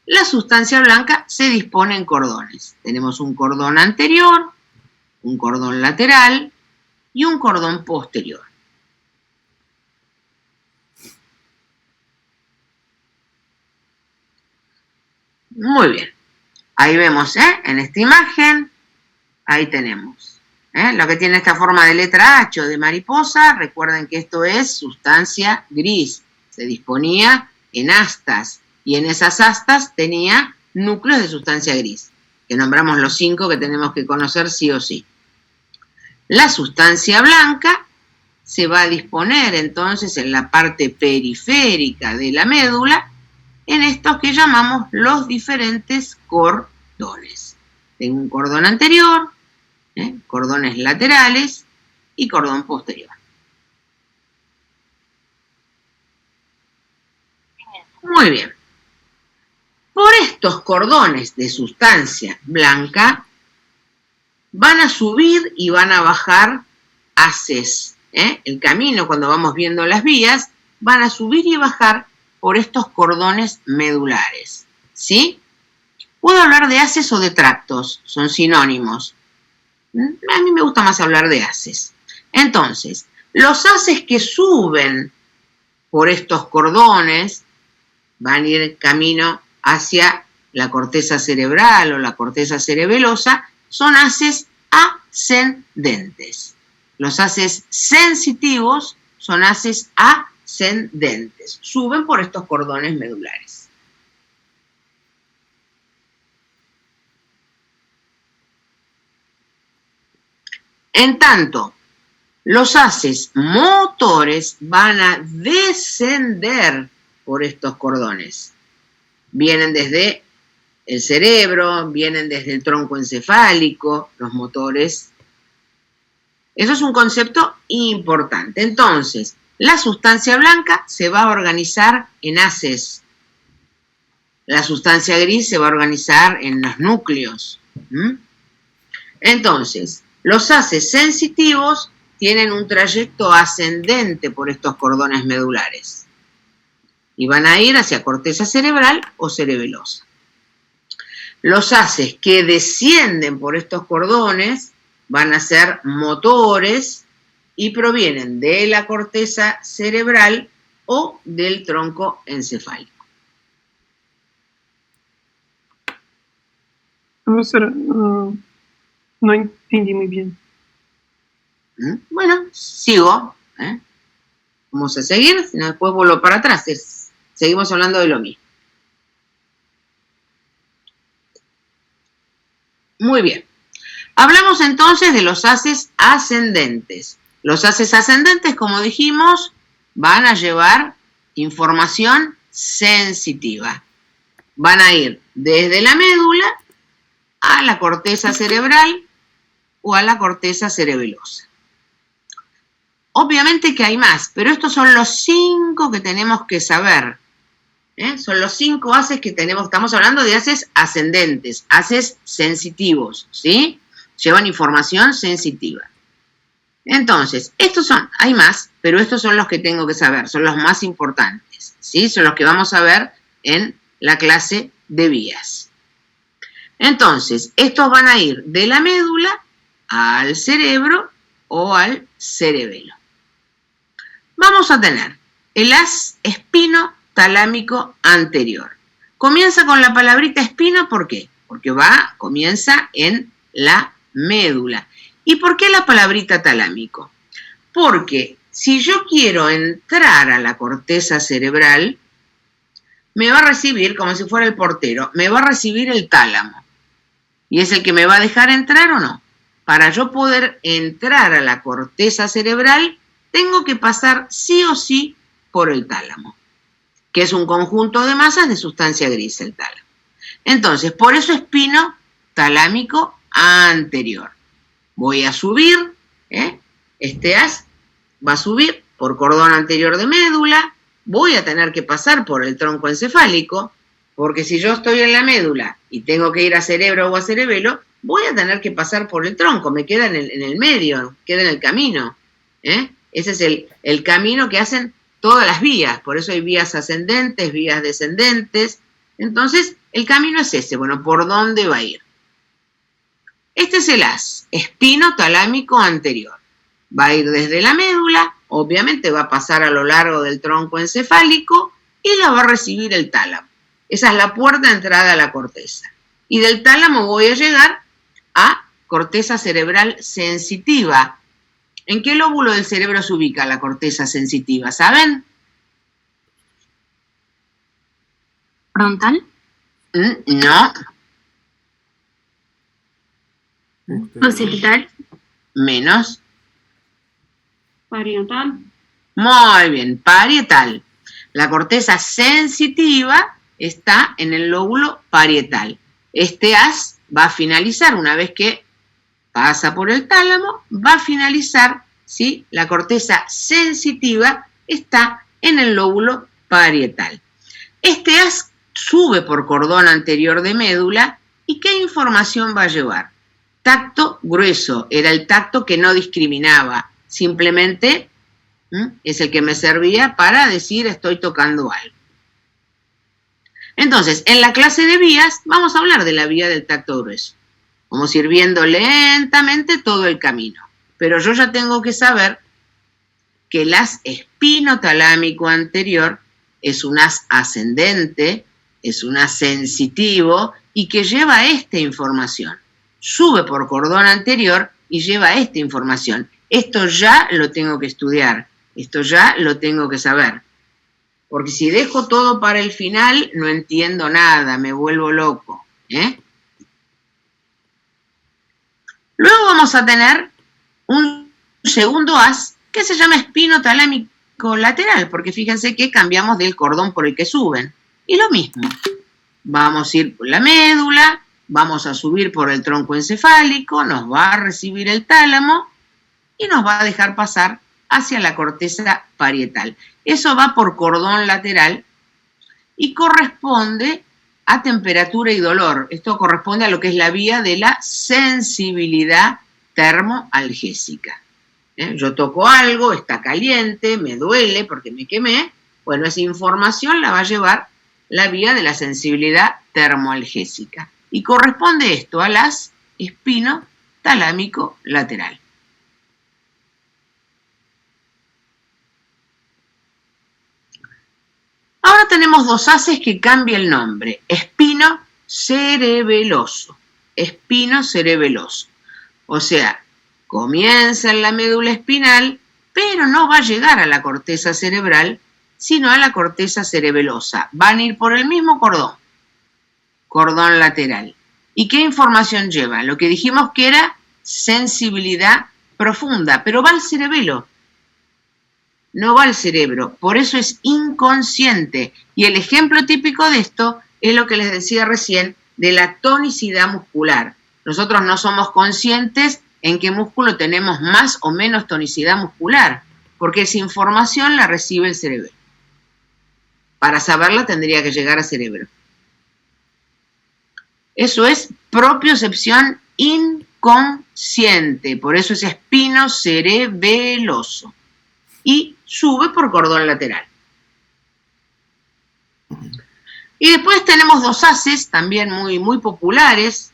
La sustancia blanca se dispone en cordones. Tenemos un cordón anterior, un cordón lateral y un cordón posterior. Muy bien. Ahí vemos, en esta imagen, ahí tenemos. Lo que tiene esta forma de letra H o de mariposa, recuerden que esto es sustancia gris. Se disponía en astas y en esas astas tenía núcleos de sustancia gris, que nombramos los 5 que tenemos que conocer sí o sí. La sustancia blanca se va a disponer entonces en la parte periférica de la médula, en estos que llamamos los diferentes cordones. Tengo un cordón anterior, cordones laterales y cordón posterior. Muy bien. Por estos cordones de sustancia blanca van a subir y van a bajar haces. El camino, cuando vamos viendo las vías, van a subir y bajar por estos cordones medulares. ¿Sí? Puedo hablar de haces o de tractos, son sinónimos. A mí me gusta más hablar de haces. Entonces, los haces que suben por estos cordones van a ir camino hacia la corteza cerebral o la corteza cerebelosa, son haces ascendentes. Los haces sensitivos son haces ascendentes, suben por estos cordones medulares. En tanto, los haces motores van a descender por estos cordones. Vienen desde el cerebro, vienen desde el tronco encefálico, los motores. Eso es un concepto importante. Entonces, la sustancia blanca se va a organizar en haces. La sustancia gris se va a organizar en los núcleos. Entonces, los haces sensitivos tienen un trayecto ascendente por estos cordones medulares y van a ir hacia corteza cerebral o cerebelosa. Los haces que descienden por estos cordones van a ser motores y provienen de la corteza cerebral o del tronco encefálico. Profesora, no entendí muy bien. Bueno, sigo. Vamos a seguir, si no después vuelvo para atrás. Seguimos hablando de lo mismo. Muy bien. Hablamos entonces de los haces ascendentes. Los haces ascendentes, como dijimos, van a llevar información sensitiva. Van a ir desde la médula a la corteza cerebral o a la corteza cerebelosa. Obviamente que hay más, pero estos son los 5 que tenemos que saber. Son los 5 haces que tenemos. Estamos hablando de haces ascendentes, haces sensitivos, ¿sí? Llevan información sensitiva. Entonces, estos son, hay más, pero estos son los que tengo que saber, son los más importantes, ¿sí? Son los que vamos a ver en la clase de vías. Entonces, estos van a ir de la médula al cerebro o al cerebelo. Vamos a tener el haz espino-talámico anterior. Comienza con la palabrita espino, ¿por qué? Porque comienza en la médula. ¿Y por qué la palabrita talámico? Porque si yo quiero entrar a la corteza cerebral, me va a recibir, como si fuera el portero, me va a recibir el tálamo. ¿Y es el que me va a dejar entrar o no? Para yo poder entrar a la corteza cerebral, tengo que pasar sí o sí por el tálamo, que es un conjunto de masas de sustancia gris, el tálamo. Entonces, por eso espino talámico anterior. Voy a subir, este haz va a subir por cordón anterior de médula, voy a tener que pasar por el tronco encefálico, porque si yo estoy en la médula y tengo que ir a cerebro o a cerebelo, voy a tener que pasar por el tronco, me queda en el medio, queda en el camino. Ese es el camino que hacen todas las vías, por eso hay vías ascendentes, vías descendentes. Entonces, el camino es ese, bueno, ¿por dónde va a ir? Este es el haz espino-talámico anterior. Va a ir desde la médula, obviamente va a pasar a lo largo del tronco encefálico y la va a recibir el tálamo. Esa es la puerta de entrada a la corteza. Y del tálamo voy a llegar a corteza cerebral sensitiva. ¿En qué lóbulo del cerebro se ubica la corteza sensitiva? ¿Saben? ¿Frontal? No. ¿Occipital? Menos. ¿Parietal? Muy bien, parietal. La corteza sensitiva está en el lóbulo parietal. Este haz va a finalizar, una vez que pasa por el tálamo, va a finalizar, ¿sí? La corteza sensitiva está en el lóbulo parietal. Este haz sube por cordón anterior de médula y ¿qué información va a llevar? Tacto grueso, era el tacto que no discriminaba, simplemente es el que me servía para decir estoy tocando algo. Entonces, en la clase de vías vamos a hablar de la vía del tacto grueso. Vamos a ir viendo lentamente todo el camino. Pero yo ya tengo que saber que el haz espinotalámico anterior es un haz ascendente, es un haz sensitivo y que lleva esta información. Sube por cordón anterior y lleva esta información. Esto ya lo tengo que estudiar, esto ya lo tengo que saber. Porque si dejo todo para el final, no entiendo nada, me vuelvo loco. Luego vamos a tener un segundo haz que se llama espinotalámico lateral, porque fíjense que cambiamos del cordón por el que suben. Y lo mismo, vamos a ir por la médula, vamos a subir por el tronco encefálico, nos va a recibir el tálamo y nos va a dejar pasar hacia la corteza parietal. Eso va por cordón lateral y corresponde a temperatura y dolor. Esto corresponde a lo que es la vía de la sensibilidad termoalgésica. Yo toco algo, está caliente, me duele porque me quemé. Bueno, esa información la va a llevar la vía de la sensibilidad termoalgésica. Y corresponde esto al haz espinotalámico lateral. Ahora tenemos dos haces que cambia el nombre. Espino cerebeloso. Espino cerebeloso. O sea, comienza en la médula espinal, pero no va a llegar a la corteza cerebral, sino a la corteza cerebelosa. Van a ir por el mismo cordón, cordón lateral. ¿Y qué información lleva? Lo que dijimos que era sensibilidad profunda, pero va al cerebelo, no va al cerebro, por eso es inconsciente. Y el ejemplo típico de esto es lo que les decía recién de la tonicidad muscular. Nosotros no somos conscientes en qué músculo tenemos más o menos tonicidad muscular, porque esa información la recibe el cerebro. Para saberla tendría que llegar al cerebro. Eso es propiocepción inconsciente, por eso es espino cerebeloso. Y sube por cordón lateral. Y después tenemos dos haces también muy populares,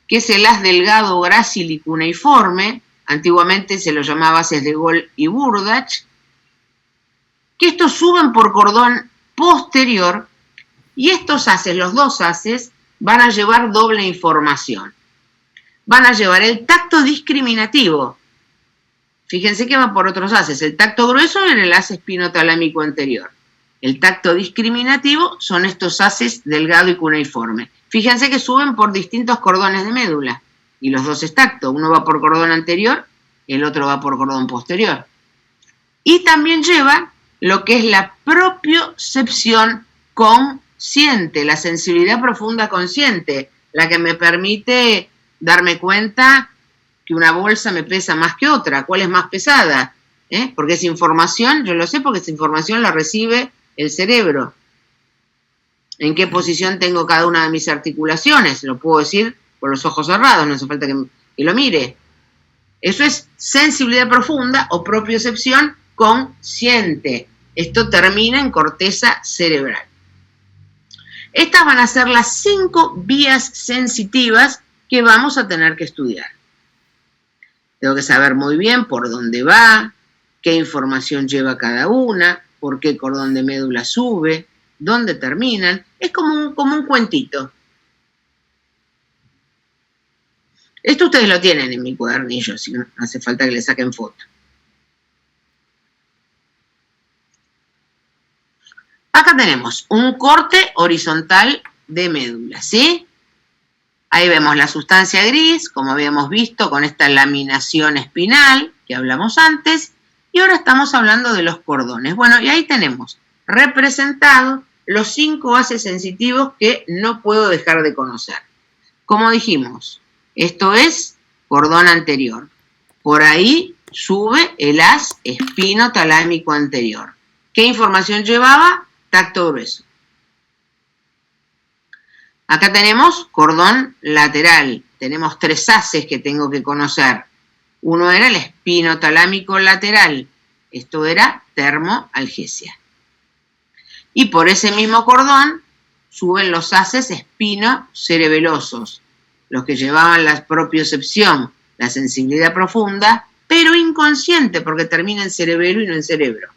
que es el haz delgado grácil y cuneiforme, antiguamente se lo llamaba haces de Gol y Burdach, que estos suben por cordón posterior, y estos haces, los dos haces, van a llevar doble información. Van a llevar el tacto discriminativo. Fíjense que va por otros haces. El tacto grueso en el haz espinotalámico anterior. El tacto discriminativo son estos haces delgado y cuneiforme. Fíjense que suben por distintos cordones de médula. Y los dos es tacto. Uno va por cordón anterior, el otro va por cordón posterior. Y también lleva lo que es la propiocepción consciente, la sensibilidad profunda consciente, la que me permite darme cuenta que una bolsa me pesa más que otra, cuál es más pesada, porque esa información, yo lo sé porque esa información la recibe el cerebro. En qué posición tengo cada una de mis articulaciones, lo puedo decir con los ojos cerrados, no hace falta que lo mire. Eso es sensibilidad profunda o propiocepción consciente. Esto termina en corteza cerebral. Estas van a ser las 5 vías sensitivas que vamos a tener que estudiar. Tengo que saber muy bien por dónde va, qué información lleva cada una, por qué cordón de médula sube, dónde terminan. Es como un cuentito. Esto ustedes lo tienen en mi cuadernillo, si no hace falta que le saquen foto. Acá tenemos un corte horizontal de médula, ¿sí? Ahí vemos la sustancia gris, como habíamos visto, con esta laminación espinal que hablamos antes, y ahora estamos hablando de los cordones. Bueno, y ahí tenemos representados los 5 haces sensitivos que no puedo dejar de conocer. Como dijimos, esto es cordón anterior. Por ahí sube el haz espinotalámico anterior. ¿Qué información llevaba? Tacto grueso. Acá tenemos cordón lateral. Tenemos 3 haces que tengo que conocer. Uno era el espinotalámico lateral. Esto era termoalgesia. Y por ese mismo cordón suben los haces espino-cerebelosos, los que llevaban la propiocepción, la sensibilidad profunda, pero inconsciente, porque termina en cerebelo y no en cerebro.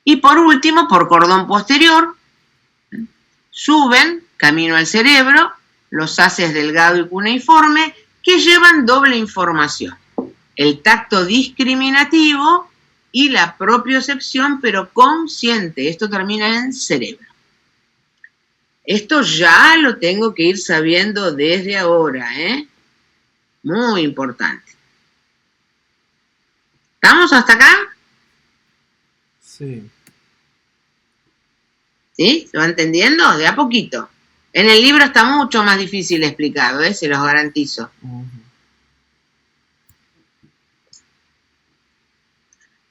Y por último, por cordón posterior, suben, camino al cerebro, los haces delgado y cuneiforme, que llevan doble información. El tacto discriminativo y la propiocepción, pero consciente. Esto termina en cerebro. Esto ya lo tengo que ir sabiendo desde ahora, ¿eh? Muy importante. ¿Estamos hasta acá? Sí. ¿Sí? ¿Se va entendiendo? De a poquito. En el libro está mucho más difícil explicado, ¿eh? Se los garantizo.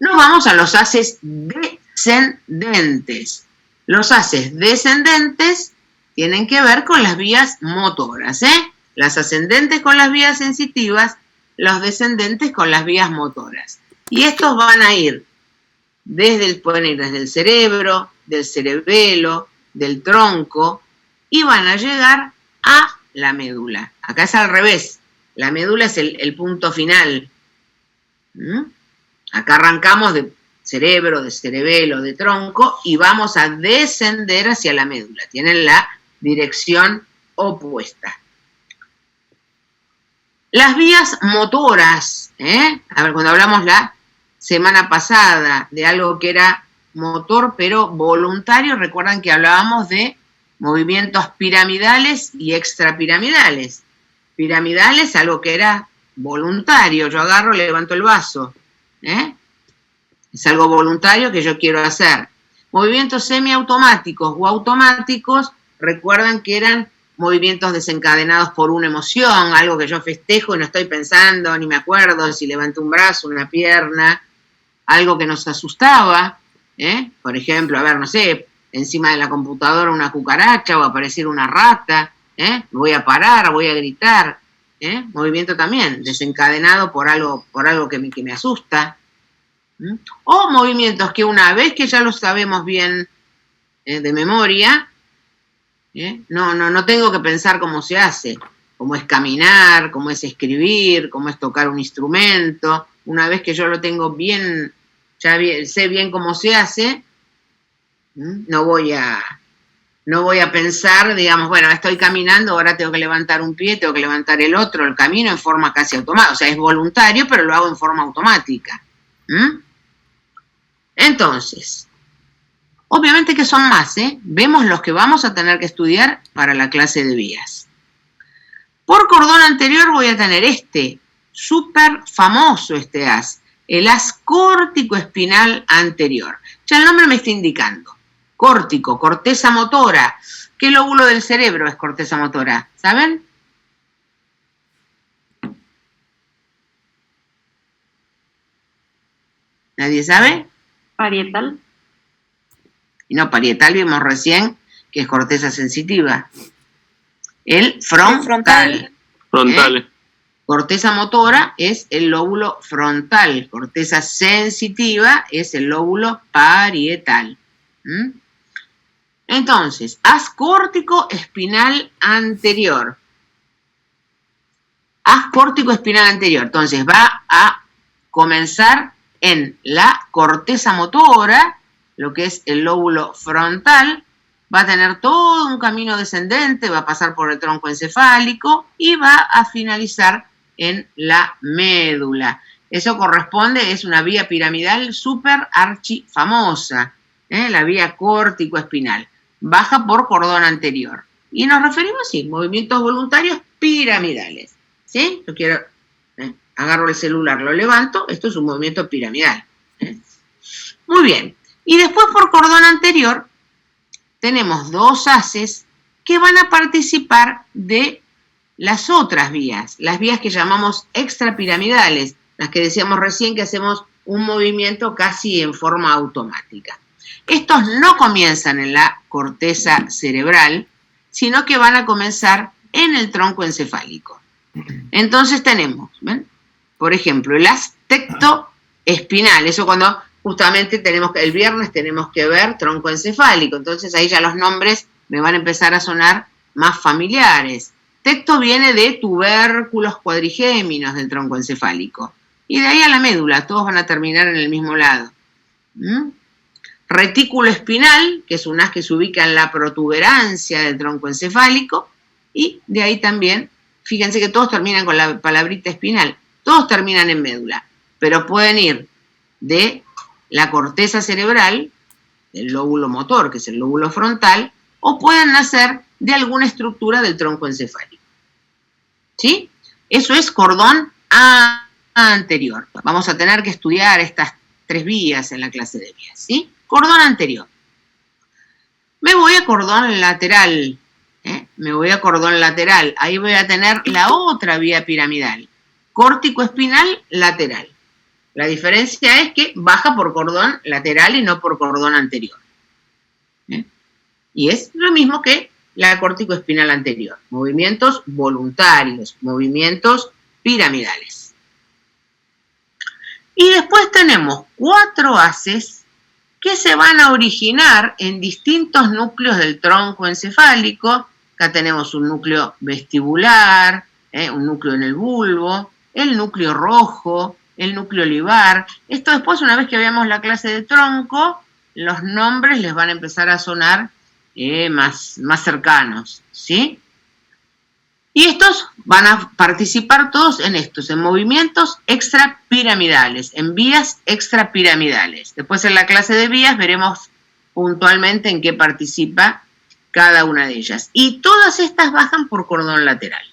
Nos vamos a los haces descendentes. Los haces descendentes tienen que ver con las vías motoras, ¿eh? Las ascendentes con las vías sensitivas, los descendentes con las vías motoras. Y estos van a ir pueden ir desde el cerebro, del cerebelo, del tronco, y van a llegar a la médula. Acá es al revés. La médula es el punto final. Acá arrancamos de cerebro, de cerebelo, de tronco, y vamos a descender hacia la médula. Tienen la dirección opuesta. Las vías motoras, a ver, cuando hablamos la semana pasada de algo que era motor pero voluntario, recuerdan que hablábamos de movimientos piramidales y extrapiramidales. Piramidales, algo que era voluntario, yo agarro, levanto el vaso, es algo voluntario que yo quiero hacer. Movimientos semiautomáticos o automáticos, recuerdan que eran movimientos desencadenados por una emoción, algo que yo festejo y no estoy pensando, ni me acuerdo si levanto un brazo, una pierna, algo que nos asustaba, por ejemplo, a ver, no sé, encima de la computadora una cucaracha o aparecer una rata, voy a parar, voy a gritar, movimiento también desencadenado por algo que me asusta, o movimientos que una vez que ya los sabemos bien de memoria, no tengo que pensar cómo se hace, cómo es caminar, cómo es escribir, cómo es tocar un instrumento. Una vez que yo lo tengo bien, sé bien cómo se hace, no voy a pensar, digamos, bueno, estoy caminando, ahora tengo que levantar un pie, tengo que levantar el otro, el camino en forma casi automática. O sea, es voluntario, pero lo hago en forma automática. Entonces, obviamente que son más, vemos los que vamos a tener que estudiar para la clase de vías. Por cordón anterior voy a tener súper famoso haz, el haz córtico-espinal anterior. Ya el nombre me está indicando. Córtico, corteza motora. ¿Qué lóbulo del cerebro es corteza motora? ¿Saben? ¿Nadie sabe? Parietal. Y no, parietal vimos recién que es corteza sensitiva. El frontal. Frontal. Corteza motora es el lóbulo frontal. Corteza sensitiva es el lóbulo parietal. Entonces, haz córtico espinal anterior. Haz córtico espinal anterior. Entonces, va a comenzar en la corteza motora, lo que es el lóbulo frontal, va a tener todo un camino descendente, va a pasar por el tronco encefálico y va a finalizar en la médula. Eso corresponde, es una vía piramidal súper archifamosa, la vía córtico-espinal. Baja por cordón anterior. Y nos referimos, sí, movimientos voluntarios piramidales. ¿Sí? Yo quiero, agarro el celular, lo levanto, esto es un movimiento piramidal. Muy bien. Y después por cordón anterior tenemos dos haces que van a participar de las otras vías, las vías que llamamos extrapiramidales, las que decíamos recién que hacemos un movimiento casi en forma automática. Estos no comienzan en la corteza cerebral, sino que van a comenzar en el tronco encefálico. Entonces tenemos, ¿ven? Por ejemplo, el haz tectoespinal, eso cuando justamente el viernes tenemos que ver tronco encefálico, entonces ahí ya los nombres me van a empezar a sonar más familiares. Texto viene de tubérculos cuadrigéminos del tronco encefálico. Y de ahí a la médula, todos van a terminar en el mismo lado. Retículo espinal, que es un haz que se ubica en la protuberancia del tronco encefálico. Y de ahí también, fíjense que todos terminan con la palabrita espinal. Todos terminan en médula, pero pueden ir de la corteza cerebral, del lóbulo motor, que es el lóbulo frontal, o pueden nacer de alguna estructura del tronco encefálico. ¿Sí? Eso es cordón anterior. Vamos a tener que estudiar estas 3 vías en la clase de vías. ¿Sí? Cordón anterior. Me voy a cordón lateral. Me voy a cordón lateral. Ahí voy a tener la otra vía piramidal. Córtico espinal lateral. La diferencia es que baja por cordón lateral y no por cordón anterior. Y es lo mismo que la córtico-espinal anterior. Movimientos voluntarios, movimientos piramidales. Y después tenemos 4 haces que se van a originar en distintos núcleos del tronco encefálico. Acá tenemos un núcleo vestibular, un núcleo en el bulbo, el núcleo rojo, el núcleo olivar. Esto después, una vez que veamos la clase de tronco, los nombres les van a empezar a sonar más cercanos, ¿sí? Y estos van a participar todos en movimientos extrapiramidales, en vías extrapiramidales. Después en la clase de vías veremos puntualmente en qué participa cada una de ellas. Y todas estas bajan por cordón lateral.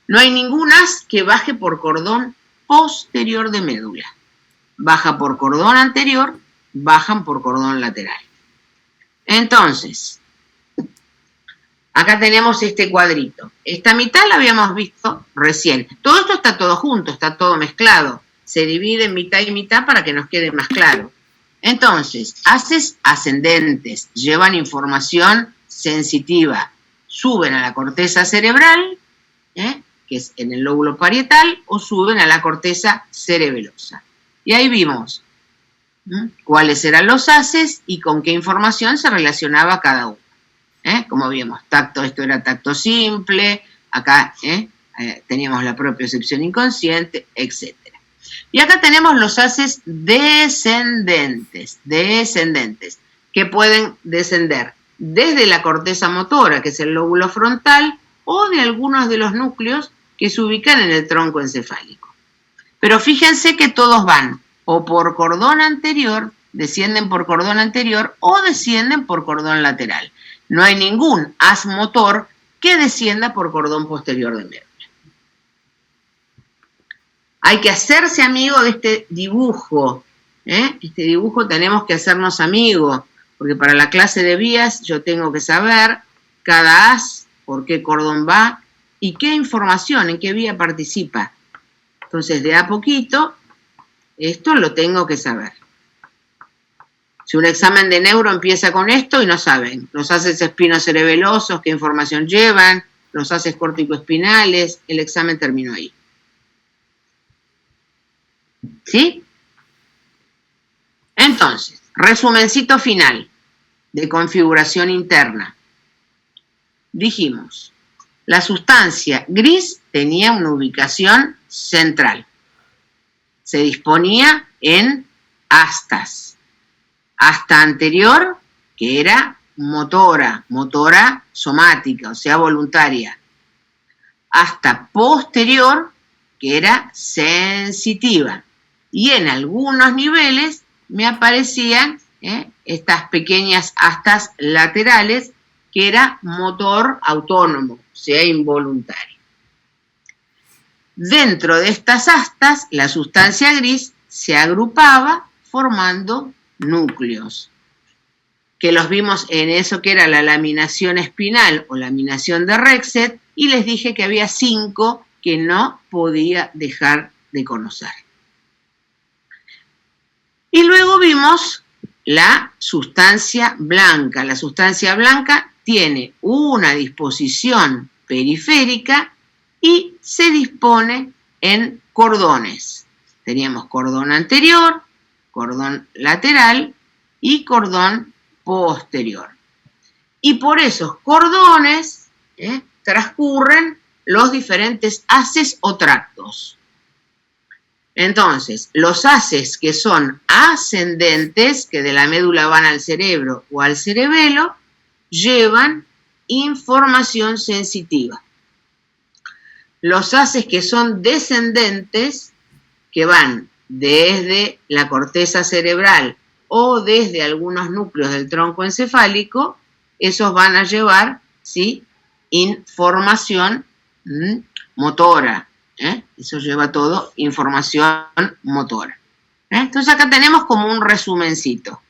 No hay ninguna que baje por cordón posterior de médula. Baja por cordón anterior, bajan por cordón lateral. Entonces, acá tenemos este cuadrito. Esta mitad la habíamos visto recién. Todo esto está todo junto, está todo mezclado. Se divide en mitad y mitad para que nos quede más claro. Entonces, haces ascendentes, llevan información sensitiva, suben a la corteza cerebral, que es en el lóbulo parietal, o suben a la corteza cerebelosa. Y ahí vimos cuáles eran los haces y con qué información se relacionaba cada uno. Como vimos, tacto, esto era tacto simple, acá teníamos la propiocepción inconsciente, etc. Y acá tenemos los haces descendentes, que pueden descender desde la corteza motora, que es el lóbulo frontal, o de algunos de los núcleos que se ubican en el tronco encefálico. Pero fíjense que todos van o por cordón anterior, descienden por cordón anterior, o descienden por cordón lateral. No hay ningún haz motor que descienda por cordón posterior de médula. Hay que hacerse amigo de este dibujo. Este dibujo tenemos que hacernos amigos, porque para la clase de vías yo tengo que saber cada haz, por qué cordón va y qué información, en qué vía participa. Entonces, de a poquito, esto lo tengo que saber. Si un examen de neuro empieza con esto y no saben, los haces espinocerebelosos, qué información llevan, los haces córtico-espinales, el examen terminó ahí. ¿Sí? Entonces, resumencito final de configuración interna. Dijimos, la sustancia gris tenía una ubicación central. Se disponía en astas. Asta anterior, que era motora somática, o sea, voluntaria. Asta posterior, que era sensitiva. Y en algunos niveles me aparecían estas pequeñas astas laterales, que era motor autónomo, o sea, involuntario. Dentro de estas astas, la sustancia gris se agrupaba formando núcleos, que los vimos en eso que era la laminación espinal o laminación de Rexed, y les dije que había 5 que no podía dejar de conocer. Y luego vimos la sustancia blanca. La sustancia blanca tiene una disposición periférica y se dispone en cordones. Teníamos cordón anterior, cordón lateral y cordón posterior. Y por esos cordones transcurren los diferentes haces o tractos. Entonces, los haces que son ascendentes, que de la médula van al cerebro o al cerebelo, llevan información sensitiva. Los haces que son descendentes, que van desde la corteza cerebral o desde algunos núcleos del tronco encefálico, esos van a llevar, ¿sí?, información motora. Eso lleva todo información motora. Entonces acá tenemos como un resumencito.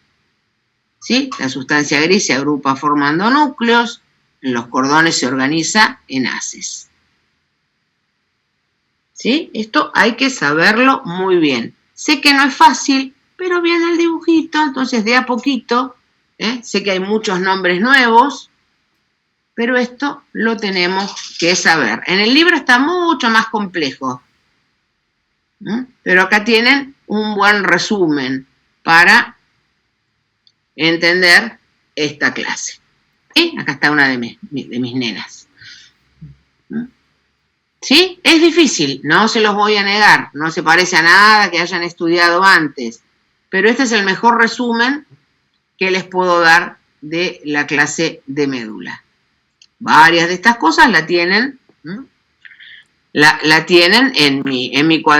¿Sí? La sustancia gris se agrupa formando núcleos, los cordones se organiza en haces. ¿Sí? Esto hay que saberlo muy bien. Sé que no es fácil, pero viene el dibujito, entonces de a poquito, sé que hay muchos nombres nuevos, pero esto lo tenemos que saber. En el libro está mucho más complejo, pero acá tienen un buen resumen para entender esta clase. ¿Sí? Acá está una de mis nenas. ¿Sí? Es difícil, no se los voy a negar, no se parece a nada que hayan estudiado antes, pero este es el mejor resumen que les puedo dar de la clase de médula. Varias de estas cosas la tienen en mi cuaderno.